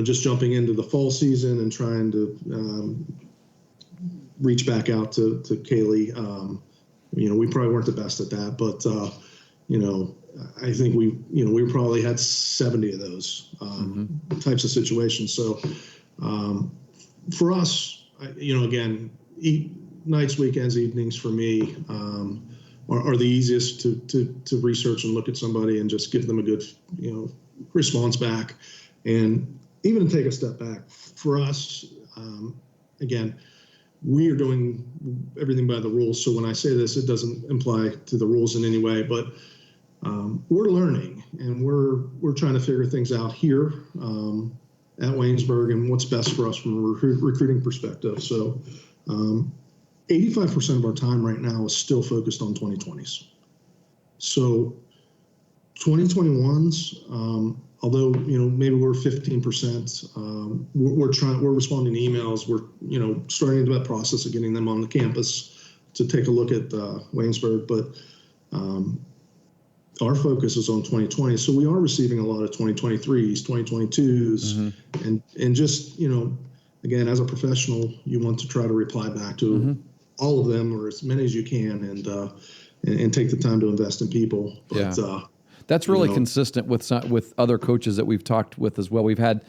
just jumping into the fall season and trying to reach back out to Kaylee. We probably weren't the best at that, but I think we probably had 70 of those types of situations. So for us, again, nights, weekends, evenings for me are the easiest to research and look at somebody and just give them a good response back. And even to take a step back for us, again, we are doing everything by the rules. So when I say this, it doesn't imply to the rules in any way, but we're learning and we're trying to figure things out here at Waynesburg and what's best for us from a recruiting perspective. So 85% of our time right now is still focused on 2020s. So 2021s, although maybe we're 15%, we're responding to emails. We're starting into that process of getting them on the campus to take a look at Waynesburg, but our focus is on 2020. So we are receiving a lot of 2023s, 2022s, and just again, as a professional, you want to try to reply back to all of them or as many as you can, and take the time to invest in people. But, that's really consistent with other coaches that we've talked with as well. We've had,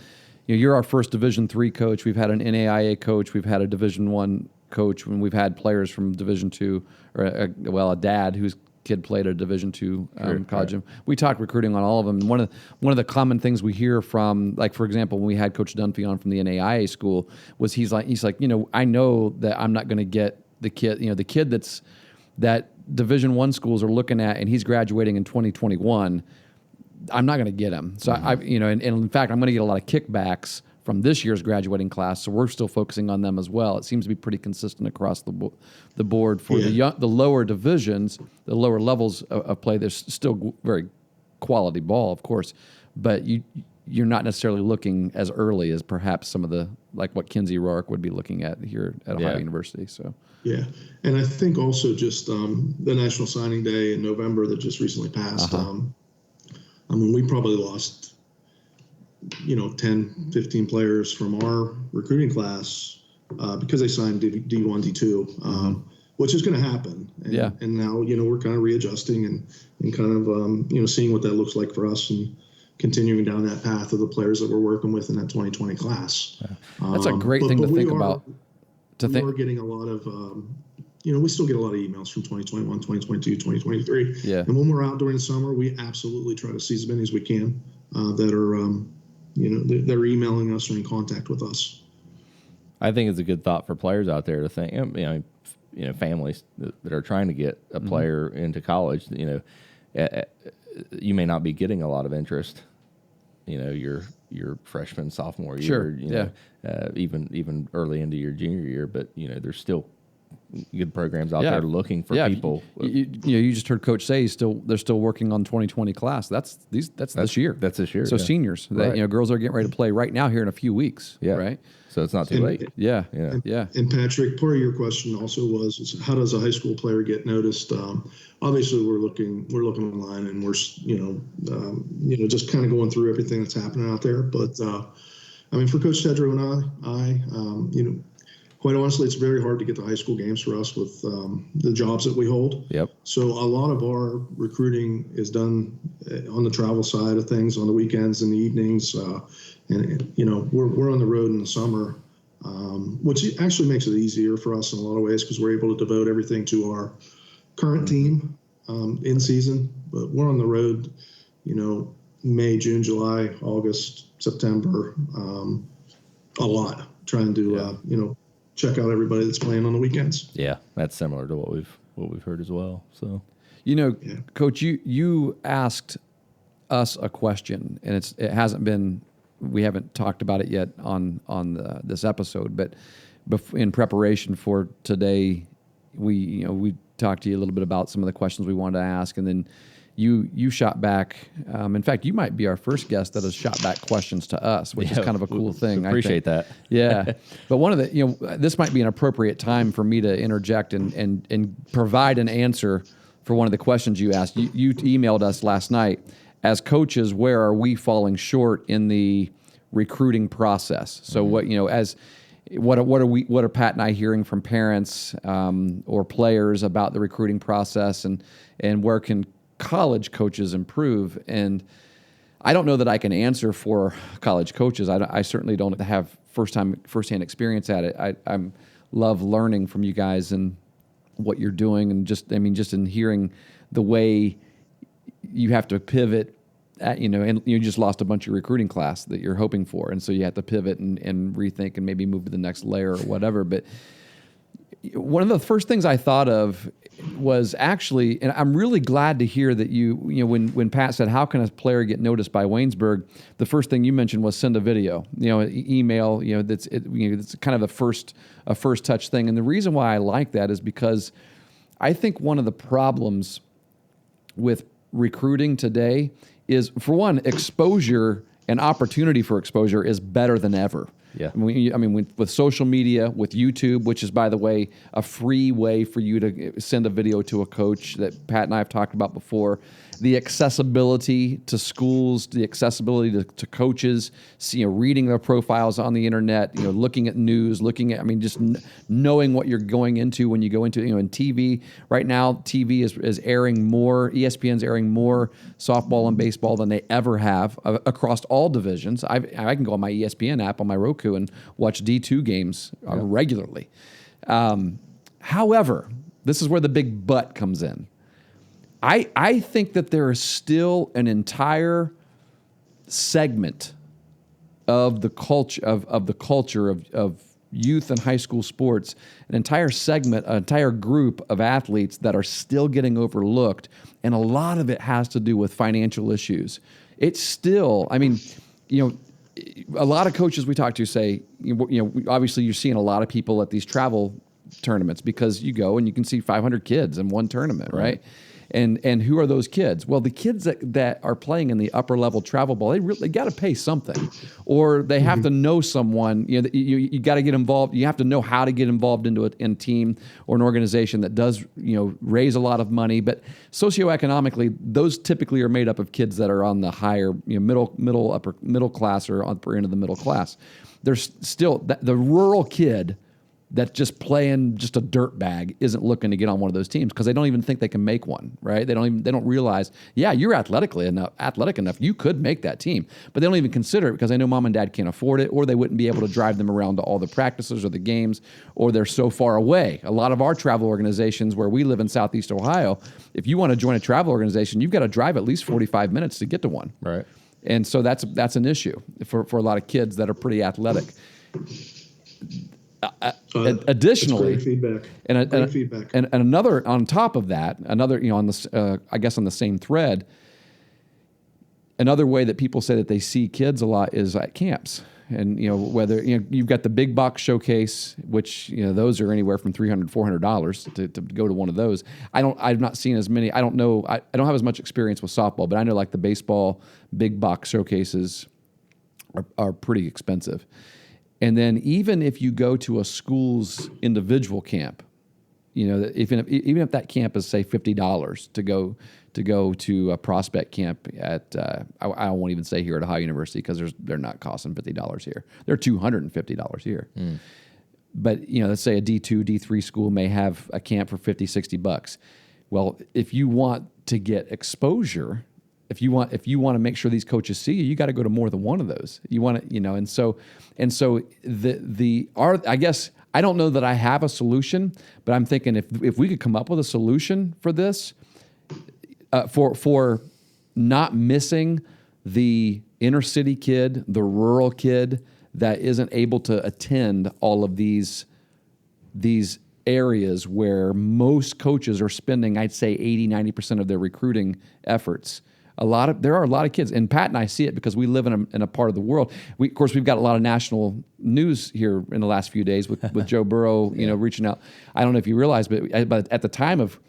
you're our first Division III coach. We've had an NAIA coach. We've had a Division I coach when we've had players from Division II, or a dad whose kid played at a Division II college. Right. We talk recruiting on all of them. And one of the common things we hear from, like for example, when we had Coach Dunphy on from the NAIA school, was he's like, I know that I'm not going to get the kid that Division I schools are looking at, and he's graduating in 2021. I'm not going to get him. So and in fact, I'm going to get a lot of kickbacks from this year's graduating class. So we're still focusing on them as well. It seems to be pretty consistent across the board for the lower divisions, the lower levels of play. There's still very quality ball, of course, but you're not necessarily looking as early as perhaps some of the, like what Kinsey Rourke would be looking at here at Ohio University. So. Yeah, and I think also just the National Signing Day in November that just recently passed. We probably lost, 10, 15 players from our recruiting class because they signed D1, D2, which is going to happen. And now, we're kind of readjusting and kind of, seeing what that looks like for us and continuing down that path of the players that we're working with in that 2020 class. That's a great thing to think about. We're getting a lot of, we still get a lot of emails from 2021, 2022, 2023. Yeah. And when we're out during the summer, we absolutely try to see as many as we can that are, they're emailing us or in contact with us. I think it's a good thought for players out there to think, families that are trying to get a player into college, you may not be getting a lot of interest, your freshman, sophomore year, even early into your junior year, but there's still good programs out there looking for people. You just heard Coach say they're still working on 2020 class. That's this year. That's this year. So seniors, girls are getting ready to play right now here in a few weeks. Yeah. Right. So it's not too late. Yeah. And Patrick, part of your question also was how does a high school player get noticed? Obviously, we're looking online, and we're just kind of going through everything that's happening out there. But for Coach Tedrow and I, quite honestly, it's very hard to get to high school games for us with the jobs that we hold. Yep. So a lot of our recruiting is done on the travel side of things, on the weekends and the evenings. We're on the road in the summer, which actually makes it easier for us in a lot of ways because we're able to devote everything to our current team in season. But we're on the road, May, June, July, August, September, a lot, trying to, check out everybody that's playing on the weekends. Yeah, that's similar to what we've heard as well. So, Coach, you asked us a question, and we haven't talked about it yet on this episode, but in preparation for today, we talked to you a little bit about some of the questions we wanted to ask, and then you shot back. In fact, you might be our first guest that has shot back questions to us, which is kind of a cool thing. Appreciate that. Yeah. But one of the, this might be an appropriate time for me to interject and provide an answer for one of the questions you asked. You emailed us last night. As coaches, where are we falling short in the recruiting process? So what are Pat and I hearing from parents or players about the recruiting process, and where can college coaches improve? And I don't know that I can answer for college coaches. I certainly don't have firsthand experience at it. I love learning from you guys and what you're doing, and just in hearing the way you have to pivot and you just lost a bunch of recruiting class that you're hoping for, and so you have to pivot and rethink and maybe move to the next layer or whatever. But one of the first things I thought of was actually, and I'm really glad to hear that when Pat said, how can a player get noticed by Waynesburg, the first thing you mentioned was send a video, email, it's kind of a first touch thing. And the reason why I like that is because I think one of the problems with recruiting today is, for one, exposure and opportunity for exposure is better than ever. Yeah. With social media, with YouTube, which is, by the way, a free way for you to send a video to a coach that Pat and I have talked about before. The accessibility to schools, the accessibility to coaches, reading their profiles on the internet, looking at news, just knowing what you're going into when you go into, in TV. Right now, TV is airing more, ESPN's airing more softball and baseball than they ever have across all divisions. I can go on my ESPN app on my Roku and watch D2 games regularly. However, this is where the big but comes in. I think that there is still an entire segment of the culture of youth and high school sports, an entire segment, an entire group of athletes that are still getting overlooked, and a lot of it has to do with financial issues. It's still, I mean, a lot of coaches we talk to say, obviously you're seeing a lot of people at these travel tournaments because you go and you can see 500 kids in one tournament, right? And who are those kids? Well, the kids that are playing in the upper level travel ball, they got to pay something, or they have to know someone. You got to get involved. You have to know how to get involved into a team or an organization that does raise a lot of money. But socioeconomically, those typically are made up of kids that are on the higher middle class or on the upper end of the middle class. There's still the rural kid that's just playing just a dirt bag isn't looking to get on one of those teams because they don't even think they can make one, right? They don't realize, you're athletic enough, you could make that team, but they don't even consider it because they know mom and dad can't afford it, or they wouldn't be able to drive them around to all the practices or the games, or they're so far away. A lot of our travel organizations where we live in Southeast Ohio, if you want to join a travel organization, you've got to drive at least 45 minutes to get to one. Right. And so that's an issue for a lot of kids that are pretty athletic. Additionally, great feedback. Great feedback. And another on top of that, on this, I guess on the same thread, another way that people say that they see kids a lot is at camps. And whether you've got the big box showcase, which those are anywhere from $300, $400 to go to one of those. I've not seen as many. I don't know. I don't have as much experience with softball, but I know like the baseball big box showcases are pretty expensive. And then even if you go to a school's individual camp, even if that camp is say $50 to go to a prospect camp at I won't even say here at Ohio University because they're not costing $50 here. They're $250 here. But let's say a D2, D3 school may have a camp for $50, $60. Well, if you want to get exposure, if you want to make sure these coaches see you, you got to go to more than one of those. You want to, and so I guess I don't know that I have a solution, but I'm thinking if we could come up with a solution for this, for not missing the inner city kid, the rural kid that isn't able to attend all of these areas where most coaches are spending, I'd say 80-90% of their recruiting efforts. There are a lot of kids, and Pat and I see it because we live in a part of the world. Of course, we've got a lot of national news here in the last few days with Joe Burrow, reaching out. I don't know if you realize, but at the time of,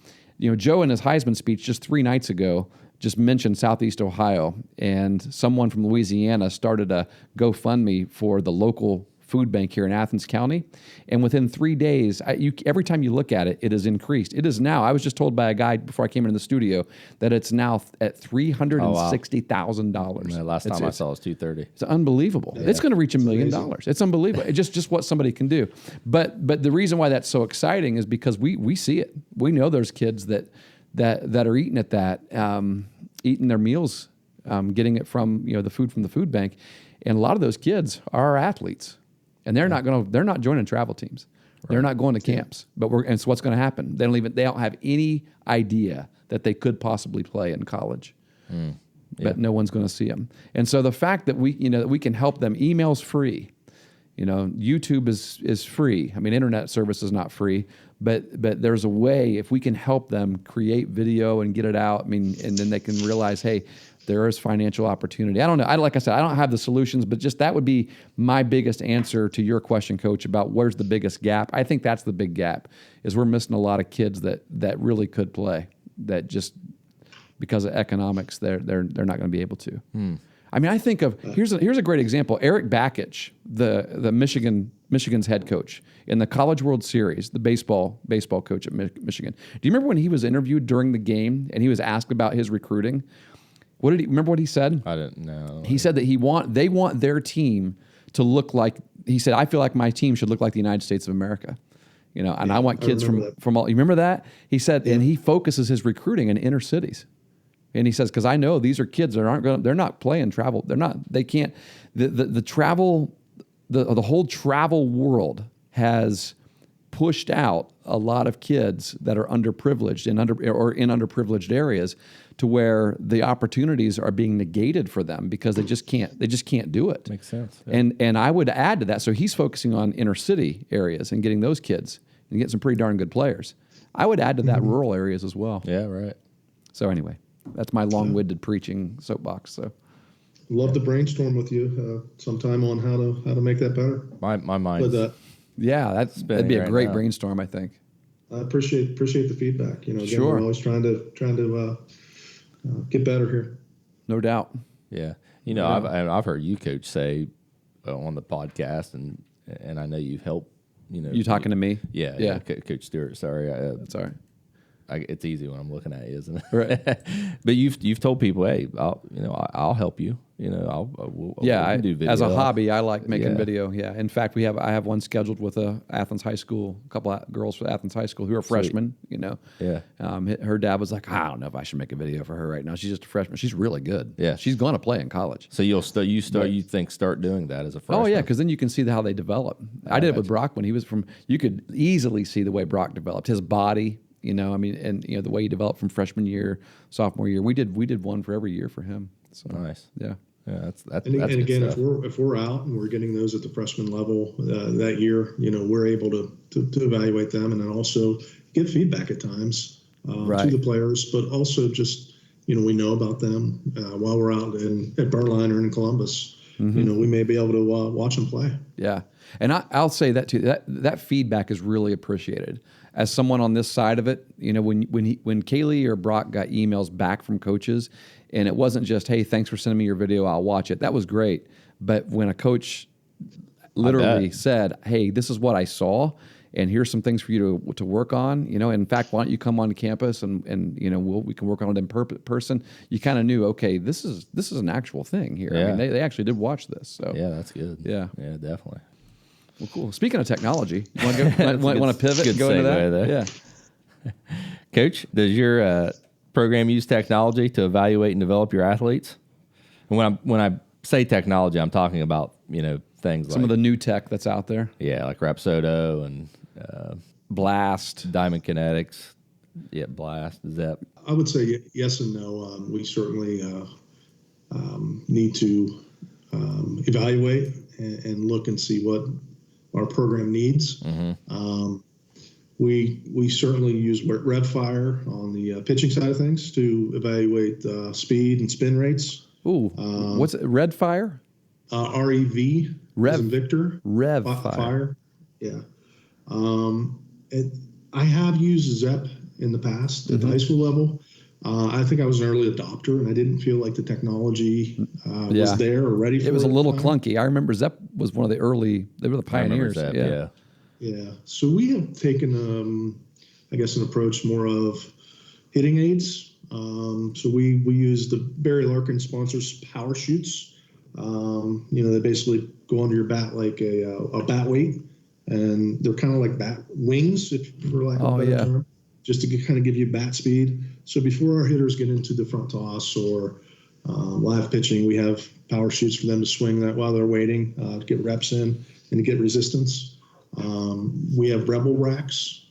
Joe in his Heisman speech just 3 nights ago just mentioned Southeast Ohio, and someone from Louisiana started a GoFundMe for the local food bank here in Athens County. And within 3 days, every time you look at it, it has increased. It is now, I was just told by a guy before I came into the studio that it's now at $360,000. Last time I saw it was $230,000. It's unbelievable. Yeah. It's going to reach $1 million. It's unbelievable. It's just what somebody can do. But the reason why that's so exciting is because we see it. We know there's kids that are eating at that, eating their meals, getting it from the food from the food bank, and a lot of those kids are athletes. And they're not joining travel teams. Right. They're not going to camps. And so what's going to happen? They don't have any idea that they could possibly play in college. But no one's going to see them. And so the fact that we can help them, email's free. YouTube is free. I mean, internet service is not free, but there's a way if we can help them create video and get it out. I mean, and then they can realize, hey, there is financial opportunity. I don't know. Like I said, I don't have the solutions, but just that would be my biggest answer to your question, Coach, about where's the biggest gap. I think that's the big gap, is we're missing a lot of kids that really could play, that just because of economics, they're not going to be able to. I mean, I think of here's a great example. Eric Bakich, the Michigan's head coach in the College World Series, the baseball coach at Michigan. Do you remember when he was interviewed during the game and he was asked about his recruiting? Remember what he said? I didn't know. He said that they want their team to look like, he said, I feel like my team should look like the United States of America. And I want kids from all, you remember that? He said, and he focuses his recruiting in inner cities. And he says, because I know these are kids that they're not playing travel. They can't, the travel, the whole travel world has pushed out a lot of kids that are underprivileged and in underprivileged areas, to where the opportunities are being negated for them because they just can't do it. Makes sense. Yeah. And I would add to that. So he's focusing on inner city areas and getting those kids and getting some pretty darn good players. I would add to that rural areas as well. Yeah, right. So anyway, that's my long-winded preaching soapbox. So Love to brainstorm with you sometime on how to make that better. My mind. yeah, that'd be a great brainstorm, I think. I appreciate the feedback. Again, Sure. we're always trying to get better here. No doubt. Yeah. I've heard you, Coach, say on the podcast, and I know you've helped. You talking to me? Yeah. Coach Stewart. Sorry, That's all right. it's easy when I'm looking at you, isn't it? Right. But you've told people, hey, I'll help you. We can do video. As a hobby, I like making Yeah. video. Yeah. In fact, I have one scheduled with a couple of girls from Athens High School who are freshmen. Yeah. Her dad was like, I don't know if I should make a video for her right now. She's just a freshman. She's really good. Yeah. She's going to play in college. So you start doing that as a freshman? Oh yeah, because then you can see how they develop. I did it with Brock when he was you could easily see the way Brock developed his body. The way he developed from freshman year, sophomore year. We did one for every year for him. So Nice. Yeah. Yeah, that's And good again, stuff. if we're out and we're getting those at the freshman level that year, we're able to evaluate them and then also give feedback at times to the players, but also just we know about them while we're out at Berlin or in Columbus. Mm-hmm. We may be able to watch them play. Yeah, and I'll say that too. That feedback is really appreciated. As someone on this side of it, when Kaylee or Brock got emails back from coaches, and it wasn't just, hey, thanks for sending me your video, I'll watch it. That was great. But when a coach literally said, hey, this is what I saw, and here's some things for you to work on, in fact, why don't you come on campus and we can work on it in person. You kind of knew, okay, this is an actual thing here. Yeah. I mean, they actually did watch this. So Yeah, that's good. Yeah. Yeah, definitely. Well, cool. Speaking of technology, you want to pivot and go into that? There. Yeah. Coach, does your program use technology to evaluate and develop your athletes? And when I say technology, I'm talking about things Some like of the new tech that's out there. yeah, like Rapsodo and Blast. Diamond Kinetics. Yeah, Blast, Zep. I would say yes and no. We certainly need to evaluate and look and see what our program needs. Mm-hmm. We certainly use RevFire on the pitching side of things to evaluate speed and spin rates. Ooh, what's it? Red Fire? REV, as in Victor. Rev Fire. Yeah. I have used Zep in the past at the high school level. I think I was an early adopter, and I didn't feel like the technology was there or ready for it. It was a little clunky. I remember Zep was one of the early. They were the pioneers. Zep, yeah. Yeah. So we have taken, I guess, an approach more of hitting aids. So we use the Barry Larkin sponsors power shoots. They basically go under your bat like a bat weight, and they're kind of like bat wings, for lack of a better term, just to kind of give you bat speed. So before our hitters get into the front toss or live pitching, we have power shoots for them to swing that while they're waiting to get reps in and to get resistance. We have Rebel racks,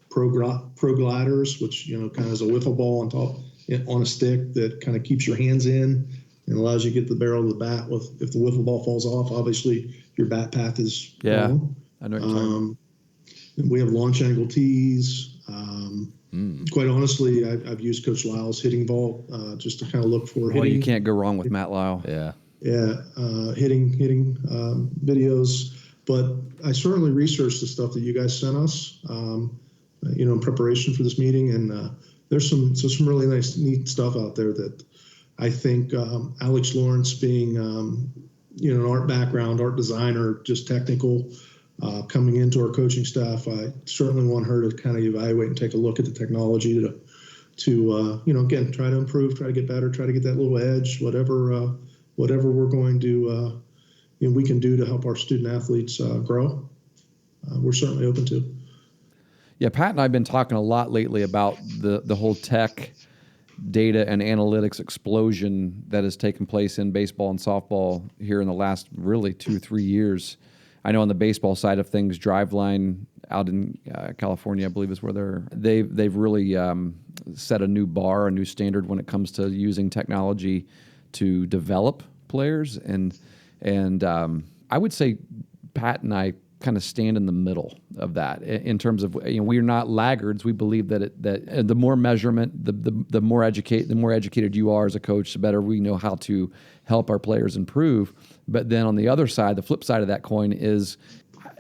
Pro gliders, which kind of is a wiffle ball on a stick that kind of keeps your hands in and allows you to get the barrel of the bat. If the wiffle ball falls off, obviously your bat path is long. I know what you're talking about. We have launch angle tees. Quite honestly, I've used Coach Lyle's hitting vault just to kind of look for hitting. You can't go wrong with Matt Lyle. Yeah. Hitting videos. But I certainly researched the stuff that you guys sent us, in preparation for this meeting, and there's some really nice, neat stuff out there that I think Alex Lawrence, being an art background, art designer, just technical, coming into our coaching staff, I certainly want her to kind of evaluate and take a look at the technology to again, try to improve, try to get better, try to get that little edge, whatever we're going to we can do to help our student athletes grow. We're certainly open to. Yeah, Pat and I have been talking a lot lately about the whole tech, data, and analytics explosion that has taken place in baseball and softball here in the last really 2-3 years. I know on the baseball side of things, Driveline out in California, I believe is where they've really set a new bar, a new standard when it comes to using technology to develop players. And I would say Pat and I kind of stand in the middle of that in terms of, we're not laggards. We believe that the more measurement, the more educated you are as a coach, the better we know how to help our players improve. But then on the other side, the flip side of that coin is,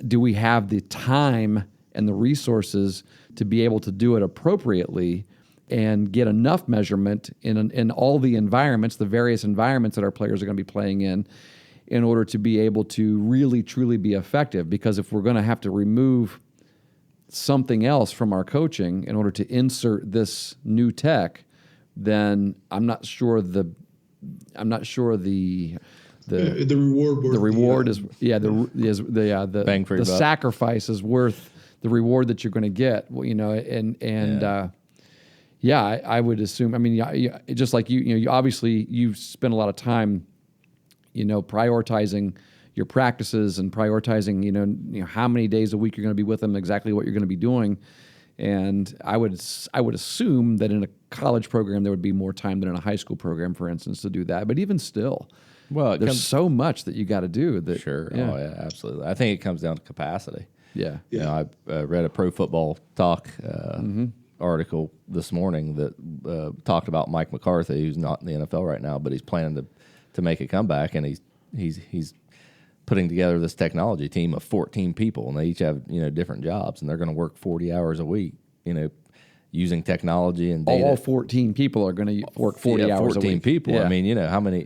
do we have the time and the resources to be able to do it appropriately and get enough measurement in all the environments, the various environments that our players are going to be playing in order to be able to really, truly be effective? Because if we're going to have to remove something else from our coaching in order to insert this new tech, then I'm not sure the reward is the bang for your buck. sacrifice is worth the reward that you're going to get. I would assume. I mean, just like you obviously you've spent a lot of time, prioritizing your practices and prioritizing, how many days a week you're going to be with them, exactly what you're going to be doing. And I would assume that in a college program there would be more time than in a high school program, for instance, to do that. But even still, there's so much that you got to do. Sure. Yeah. Oh yeah, absolutely. I think it comes down to capacity. Yeah. I read a Pro Football Talk article this morning that talked about Mike McCarthy, who's not in the NFL right now, but he's planning to make a comeback, and he's putting together this technology team of 14 people, and they each have different jobs, and they're going to work 40 hours a week, using technology and data. All 14 people are going to work 40 hours a week. 14 people. Yeah. I mean, how many?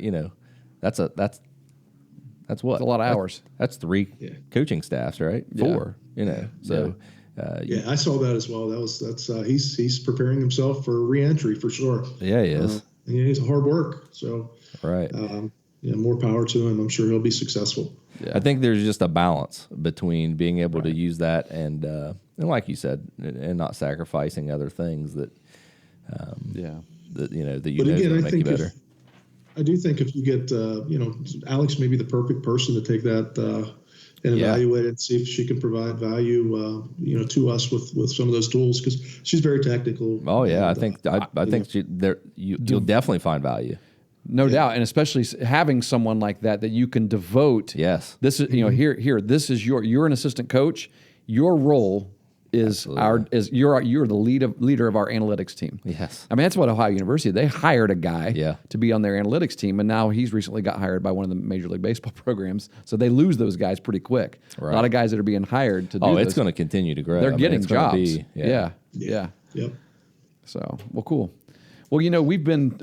That's what? That's a lot of hours. That's 3 coaching staffs, right? 4. So. I saw that as well. He's preparing himself for re-entry for sure. Yeah, he is. He's hard work. So right. More power to him. I'm sure he'll be successful. Yeah. I think there's just a balance between being able to use that and like you said, and not sacrificing other things that make you better. I do think if you get Alex may be the perfect person to take that and evaluate it and see if she can provide value to us with some of those tools, because she's very technical. Oh yeah, I think you'll definitely find value. No doubt, and especially having someone like that you can devote. Yes, this is here. This is you're an assistant coach. Your role is you're the leader of our analytics team. Yes, I mean that's what Ohio University, they hired a guy to be on their analytics team, and now he's recently got hired by one of the Major League Baseball programs. So they lose those guys pretty quick. Right. A lot of guys that are being hired to do. Oh, it's going to continue to grow. They're getting jobs. Yeah. Yep. So cool. Well, we've been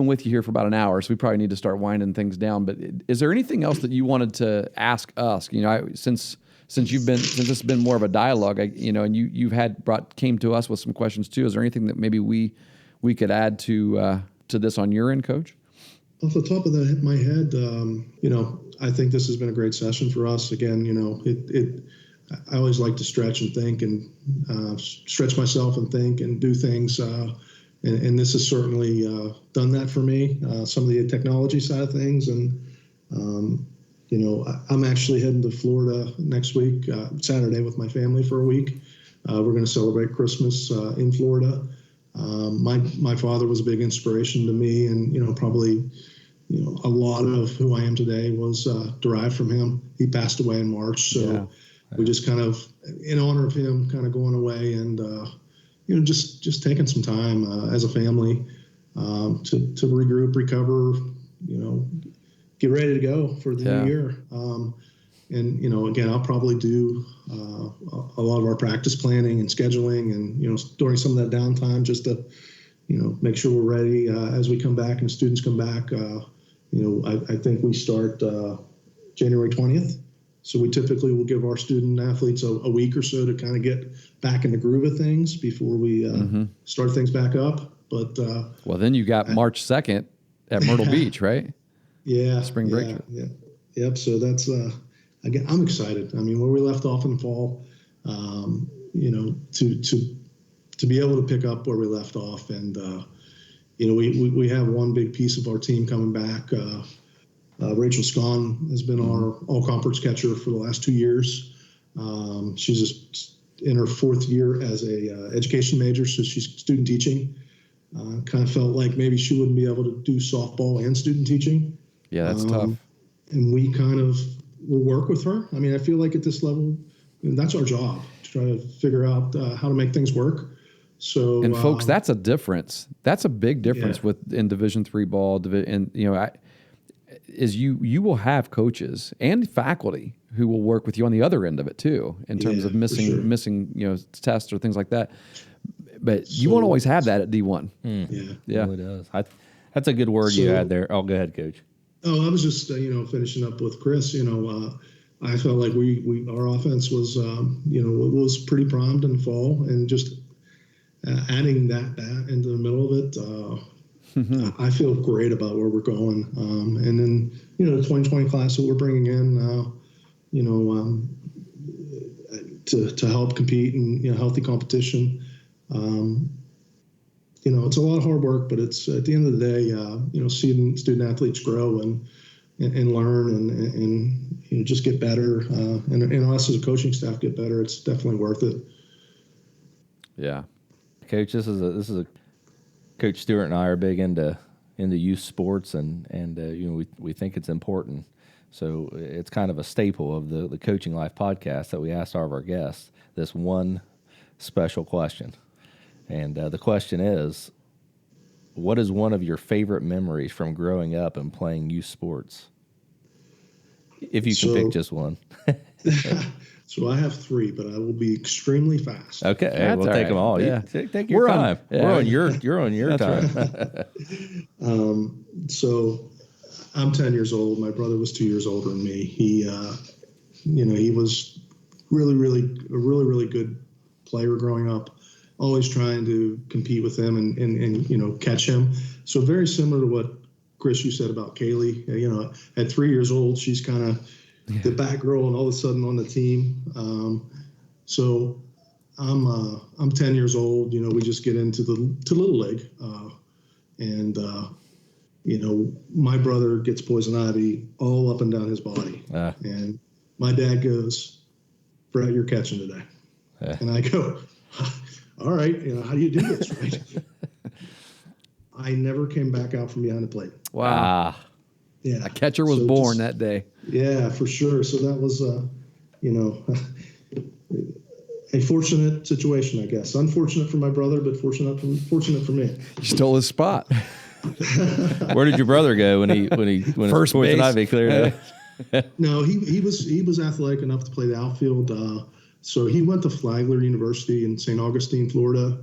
with you here for about an hour, so we probably need to start winding things down. But is there anything else that you wanted to ask us? Since this has been more of a dialogue, and you came to us with some questions too. Is there anything that maybe we could add to this on your end, Coach? Off the top of my head, I think this has been a great session for us. Again, I always like to stretch and think and stretch myself and think and do things. And this has certainly done that for me, some of the technology side of things. And, I'm actually heading to Florida next week, Saturday, with my family for a week. We're going to celebrate Christmas in Florida. My father was a big inspiration to me, and, probably, a lot of who I am today was derived from him. He passed away in March. So we just kind of, in honor of him, kind of going away and, just taking some time as a family to regroup, recover, get ready to go for the new year. And, again, I'll probably do a lot of our practice planning and scheduling and, during some of that downtime just to, make sure we're ready as we come back and students come back. I think we start January 20th. So we typically will give our student athletes a week or so to kind of get back in the groove of things before we start things back up. But well, then you got March 2nd at Myrtle Beach, right? Yeah, spring break. Yep. So that's again, I'm excited. I mean, where we left off in the fall, to be able to pick up where we left off, and we have one big piece of our team coming back. Rachel Scon has been our all-conference catcher for the last 2 years. She's just in her fourth year as a education major, so she's student teaching. Kind of felt like maybe she wouldn't be able to do softball and student teaching. Yeah, that's tough. And we kind of will work with her. I mean, I feel like at this level, that's our job, to try to figure out how to make things work. So, and folks, that's a difference. That's a big difference in Division III ball. And you will have coaches and faculty who will work with you on the other end of it too, in terms of missing tests or things like that. But you won't always have that at D1. Yeah, it does. That's a good word you had there. Oh, go ahead, Coach. Oh, I was just finishing up with Chris. I felt like our offense was was pretty primed in the fall, and just adding that into the middle of it, I feel great about where we're going. And then the 2020 class that we're bringing in, to help compete in healthy competition. It's a lot of hard work, but it's at the end of the day, seeing student athletes grow and learn and just get better, and us as a coaching staff get better. It's definitely worth it. Yeah, Coach, this is a Coach Stewart and I are big into youth sports, and we think it's important. So it's kind of a staple of the Coaching Life podcast that we asked all of our guests this one special question. And the question is, what is one of your favorite memories from growing up and playing youth sports? If you can pick just one. So I have three, but I will be extremely fast. Okay, we'll take them all. Yeah. Take your time. You're on your time. So I'm 10 years old. My brother was 2 years older than me. He was really good player growing up. Always trying to compete with him and catch him. So very similar to what, Chris, you said about Kaylee. At 3 years old, she's kind of the back girl and all of a sudden on the team. So I'm 10 years old. We just get into to Little League. My brother gets poison ivy all up and down his body. And my dad goes, "Brett, you're catching today." And I go, "All right, how do you do this?" Right? I never came back out from behind the plate. Wow. Yeah. A catcher was born that day. Yeah, for sure. So that was, a fortunate situation, I guess. Unfortunate for my brother, but fortunate for me. You stole his spot. Where did your brother go when First poison base. ivy cleared up? No, he was athletic enough to play the outfield. So he went to Flagler University in St. Augustine, Florida,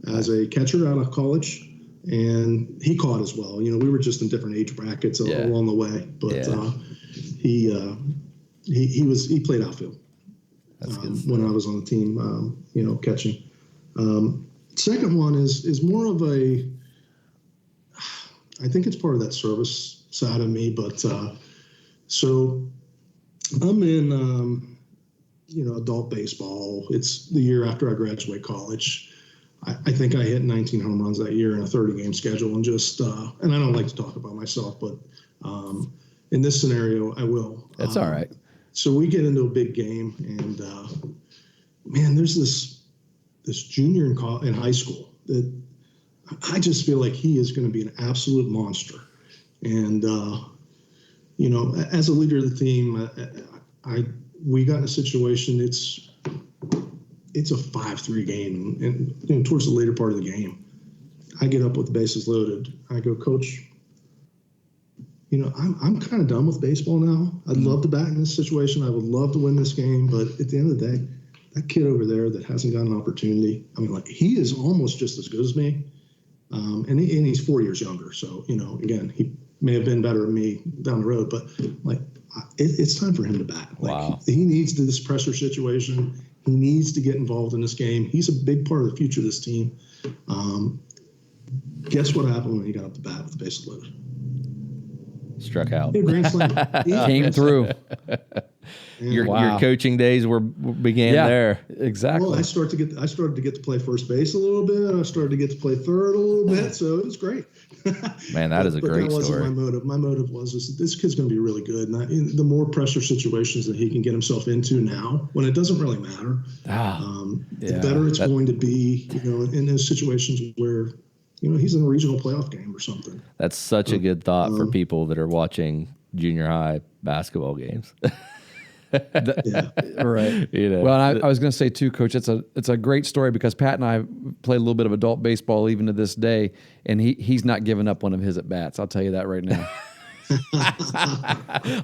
as a catcher out of college, and he caught as well. We were just in different age brackets along the way, but he played outfield when I was on the team. Catching. Second one is more of a. I think it's part of that service side of me, but so I'm in. Adult baseball. It's the year after I graduate college. I think I hit 19 home runs that year in a 30-game schedule, and just and I don't like to talk about myself, but in this scenario, I will. That's all right. So we get into a big game, and man, there's this junior in high school that I just feel like he is going to be an absolute monster. And as a leader of the team, we got in a situation. It's a 5-3 game, and towards the later part of the game, I get up with the bases loaded. I go, "Coach, I'm kind of done with baseball now. I'd love to bat in this situation. I would love to win this game, but at the end of the day, that kid over there that hasn't got an opportunity. I mean, he is almost just as good as me, and he's 4 years younger. So again, he may have been better than me down the road, but it's time for him to bat. Wow. He needs this pressure situation. He needs to get involved in this game. He's a big part of the future of this team. Guess what happened when he got up the bat with the bases loaded? Struck out. Grand slam. Came through. Your Wow. coaching days began there. Exactly. Well, I started to get to play first base a little bit. I started to get to play third a little bit, so it was great. Man, that is a great that wasn't story. my motive. My motive was this kid's going to be really good. And the more pressure situations that he can get himself into now, when it doesn't really matter, the better it's going to be. In those situations where he's in a regional playoff game or something. That's such a good thought for people that are watching junior high basketball games. Right. Well, I was going to say too, Coach, it's a great story because Pat and I played a little bit of adult baseball even to this day, and he's not giving up one of his at bats. I'll tell you that right now.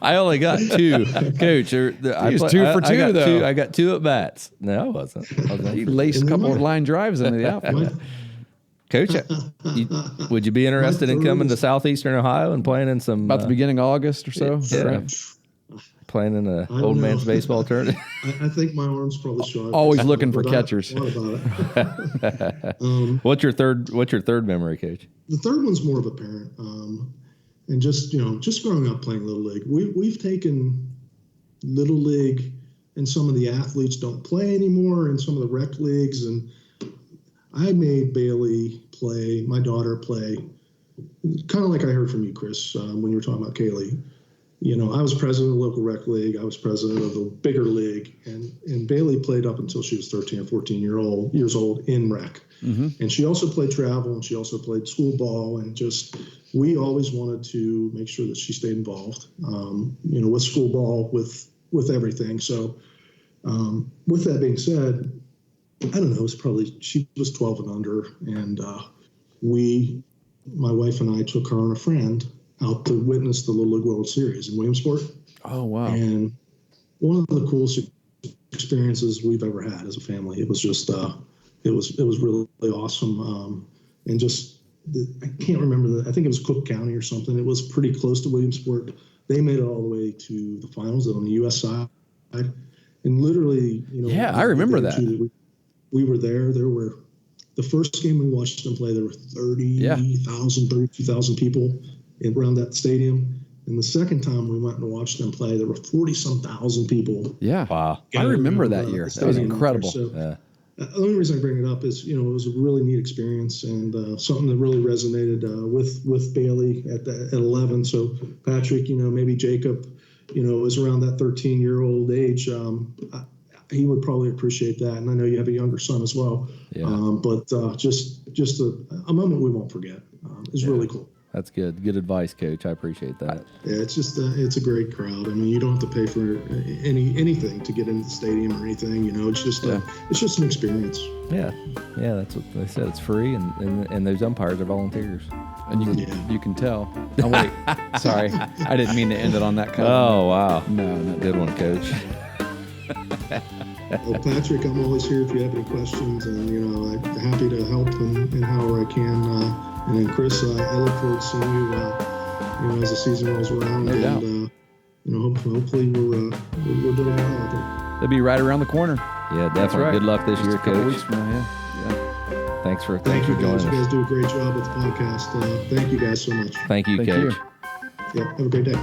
I only got 2, Coach. He was 2 for 2 though. I got 2 at bats. No, I wasn't. He laced a couple of line drives into the outfield. Coach, would you be interested in coming to Southeastern Ohio and playing in some About the beginning of August or so? Yeah. Playing in an old man's baseball tournament? I think my arm's probably short. Always looking for catchers. What about it? What's your third memory, Coach? The third one's more of a parent, and just growing up playing Little League. We've taken Little League, and some of the athletes don't play anymore, and some of the rec leagues, and I made Bailey play, my daughter play, kind of like I heard from you, Chris, when you were talking about Kaylee. I was president of the local rec league. I was president of the bigger league, and Bailey played up until she was 13 or 14 years old in rec. Mm-hmm. And she also played travel, and she also played school ball, and we always wanted to make sure that she stayed involved, with school ball, with everything. So with that being said, I don't know, she was 12 and under, and my wife and I took her and a friend out to witness the Little League World Series in Williamsport. Oh, wow. And one of the coolest experiences we've ever had as a family. It was just, it was really awesome. And I can't remember I think it was Cook County or something. It was pretty close to Williamsport. They made it all the way to the finals on the U.S. side. And literally, I remember that. We were there. There were, the first game we watched them play, there were 32,000 people around that stadium. And the second time we went and watched them play, there were 40-some thousand people. Yeah. Wow. I remember that year. That was incredible. So, the only reason I bring it up is, it was a really neat experience and something that really resonated with Bailey at 11. So Patrick, maybe Jacob, is around that 13-year-old age. He would probably appreciate that. And I know you have a younger son as well. Yeah. But just a moment we won't forget. It's really cool. That's good. Good advice, Coach. I appreciate that. Yeah, it's just it's a great crowd. I mean, you don't have to pay for anything to get into the stadium or anything. It's just it's just an experience. Yeah, that's what they said. It's free, and those umpires are volunteers. And you can tell. Oh wait, sorry, I didn't mean to end it on that kind. Oh wow, no, good one, Coach. Well, Patrick, I'm always here if you have any questions, and I'm happy to help in however I can. And then Chris, I look forward to seeing you, as the season rolls around. No doubt. Hopefully we're doing well out there. They'll be right around the corner. Yeah, definitely. Right. Good luck this year, a couple Coach. Weeks from now, yeah. Thank you, joining guys. us. You guys do a great job with the podcast. Thank you guys so much. Thank you, Coach. Yeah, have a great day.